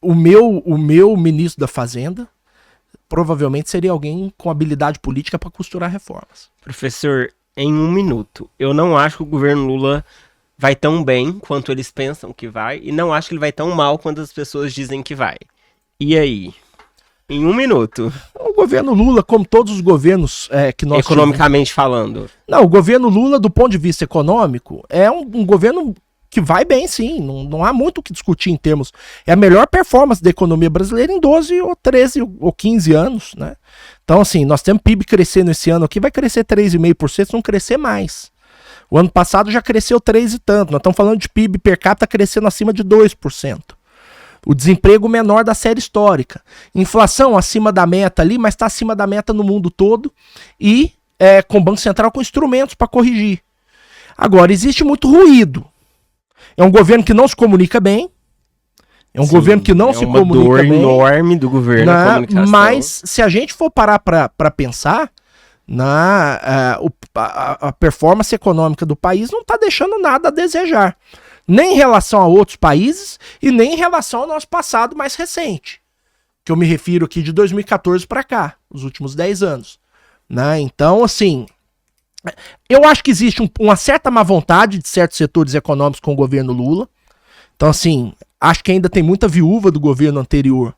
o meu ministro da Fazenda provavelmente seria alguém com habilidade política para costurar reformas. Professor, em 1 minuto, eu não acho que o governo Lula vai tão bem quanto eles pensam que vai, e não acho que ele vai tão mal quanto as pessoas dizem que vai. E aí? Em 1 minuto. O governo Lula, como todos os governos que nós economicamente falando. Não, o governo Lula, do ponto de vista econômico, é um governo que vai bem, sim. Não há muito o que discutir em termos. É a melhor performance da economia brasileira em 12 ou 13 ou 15 anos, né? Então, assim, nós temos PIB crescendo esse ano aqui, vai crescer 3,5%, se não crescer mais. O ano passado já cresceu 3 e tanto. Nós estamos falando de PIB per capita crescendo acima de 2%. O desemprego menor da série histórica. Inflação acima da meta ali, mas está acima da meta no mundo todo. E com o Banco Central com instrumentos para corrigir. Agora, existe muito ruído. É um governo que não se comunica bem. É um governo que não se comunica bem. É uma dor enorme do governo a comunicação. Mas, se a gente for parar para pensar, a performance econômica do país não está deixando nada a desejar. Nem em relação a outros países e nem em relação ao nosso passado mais recente. Que eu me refiro aqui de 2014 para cá, os últimos 10 anos. Né? Então, assim, eu acho que existe uma certa má vontade de certos setores econômicos com o governo Lula. Então, assim, acho que ainda tem muita viúva do governo anterior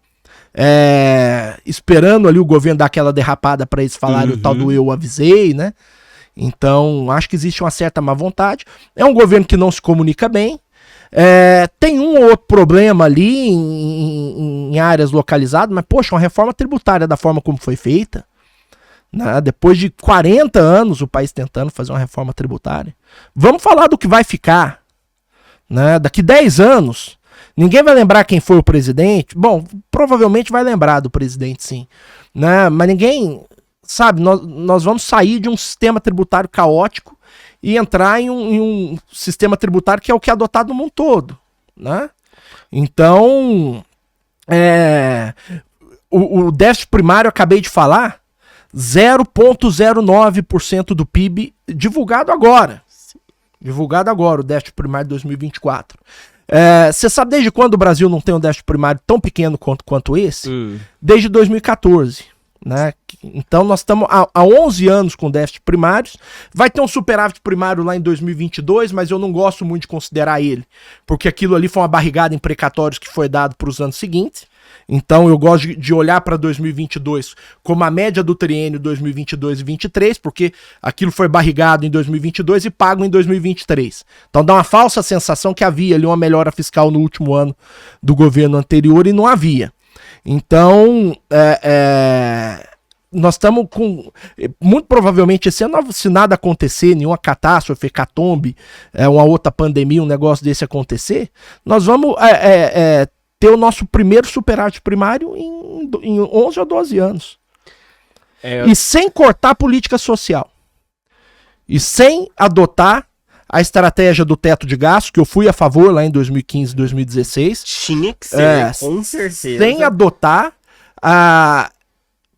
esperando ali o governo dar aquela derrapada para eles falarem o tal do eu avisei, né? Então, acho que existe uma certa má vontade. É um governo que não se comunica bem. Tem um ou outro problema ali em áreas localizadas, mas, poxa, uma reforma tributária da forma como foi feita, né? Depois de 40 anos o país tentando fazer uma reforma tributária. Vamos falar do que vai ficar. Né? Daqui 10 anos, ninguém vai lembrar quem foi o presidente. Bom, provavelmente vai lembrar do presidente, sim. Né? Mas ninguém... Sabe, nós vamos sair de um sistema tributário caótico e entrar em um sistema tributário que é o que é adotado no mundo todo, né? Então, o déficit primário, eu acabei de falar, 0,09% do PIB, divulgado agora. Divulgado agora, o déficit primário de 2024. Você sabe desde quando o Brasil não tem um déficit primário tão pequeno quanto esse? Desde 2014. né? Então nós estamos há 11 anos com déficit primários. Vai ter um superávit primário lá em 2022, mas eu não gosto muito de considerar ele, porque aquilo ali foi uma barrigada em precatórios que foi dado para os anos seguintes. Então eu gosto de olhar para 2022 como a média do triênio 2022 e 2023, porque aquilo foi barrigado em 2022 e pago em 2023. Então dá uma falsa sensação que havia ali uma melhora fiscal no último ano do governo anterior e não havia. Então, nós estamos com... Muito provavelmente esse ano, se nada acontecer, nenhuma catástrofe, hecatombe, uma outra pandemia, um negócio desse acontecer, nós vamos ter o nosso primeiro superávit primário em 11 ou 12 anos. E sem cortar a política social. E sem adotar a estratégia do teto de gastos, que eu fui a favor lá em 2015, 2016. Tinha que ser, com certeza. Sem adotar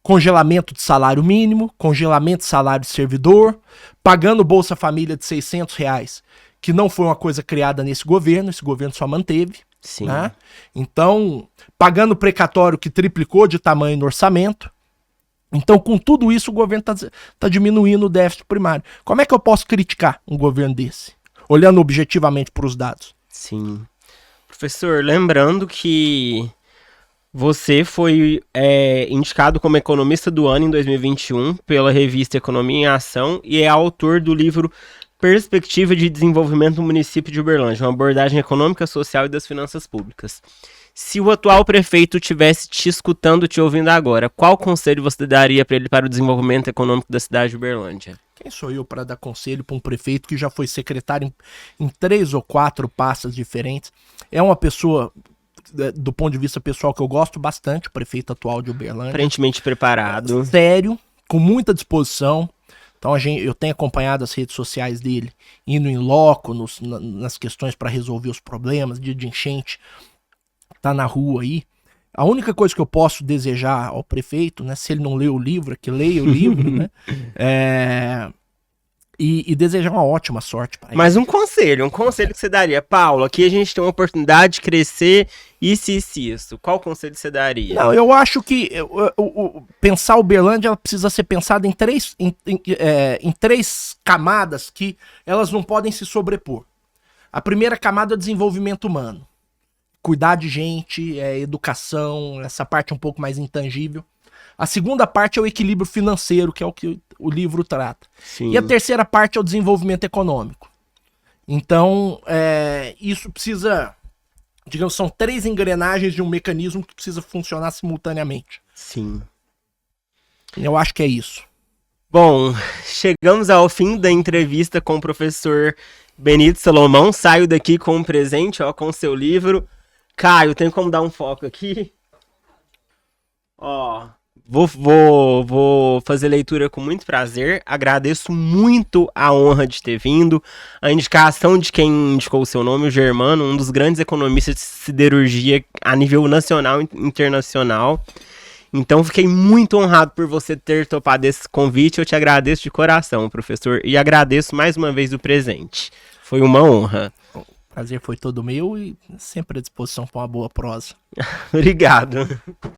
congelamento de salário mínimo, congelamento de salário de servidor, pagando Bolsa Família de R$600, que não foi uma coisa criada nesse governo, esse governo só manteve. Sim. Né? Então, pagando precatório que triplicou de tamanho no orçamento. Então, com tudo isso, o governo está diminuindo o déficit primário. Como é que eu posso criticar um governo desse? Olhando objetivamente para os dados. Sim. Professor, lembrando que você foi indicado como economista do ano em 2021 pela revista Economia em Ação e é autor do livro Perspectiva de Desenvolvimento do Município de Uberlândia, uma abordagem econômica, social e das finanças públicas. Se o atual prefeito estivesse te escutando, te ouvindo agora, qual conselho você daria para ele para o desenvolvimento econômico da cidade de Uberlândia? Quem sou eu para dar conselho para um prefeito que já foi secretário em 3 ou 4 pastas diferentes? É uma pessoa, do ponto de vista pessoal, que eu gosto bastante, o prefeito atual de Uberlândia. Aparentemente preparado. Sério, com muita disposição. Então eu tenho acompanhado as redes sociais dele, indo em loco nas questões para resolver os problemas, dia de enchente, tá na rua aí. A única coisa que eu posso desejar ao prefeito, né, se ele não leu o livro, é que leia o livro, né, e desejar uma ótima sorte para ele. Mas um conselho que você daria, Paulo, aqui a gente tem uma oportunidade de crescer, isso. Qual conselho você daria? Não, eu acho que pensar Uberlândia ela precisa ser pensada em três camadas que elas não podem se sobrepor. A primeira camada é o desenvolvimento humano. Cuidar de gente, educação, essa parte um pouco mais intangível. A segunda parte é o equilíbrio financeiro, que é o que o livro trata. Sim. E a terceira parte é o desenvolvimento econômico. Então, isso precisa, digamos, são 3 engrenagens de um mecanismo que precisa funcionar simultaneamente. Sim. Eu acho que é isso. Bom, chegamos ao fim da entrevista com o professor Benito Salomão. Saio daqui com um presente, com o seu livro. Caio, tem como dar um foco aqui? Vou fazer leitura com muito prazer. Agradeço muito a honra de ter vindo. A indicação de quem indicou o seu nome, o Germano, um dos grandes economistas de siderurgia a nível nacional e internacional. Então, fiquei muito honrado por você ter topado esse convite. Eu te agradeço de coração, professor. E agradeço mais uma vez o presente. Foi uma honra. O prazer foi todo meu e sempre à disposição para uma boa prosa. Obrigado.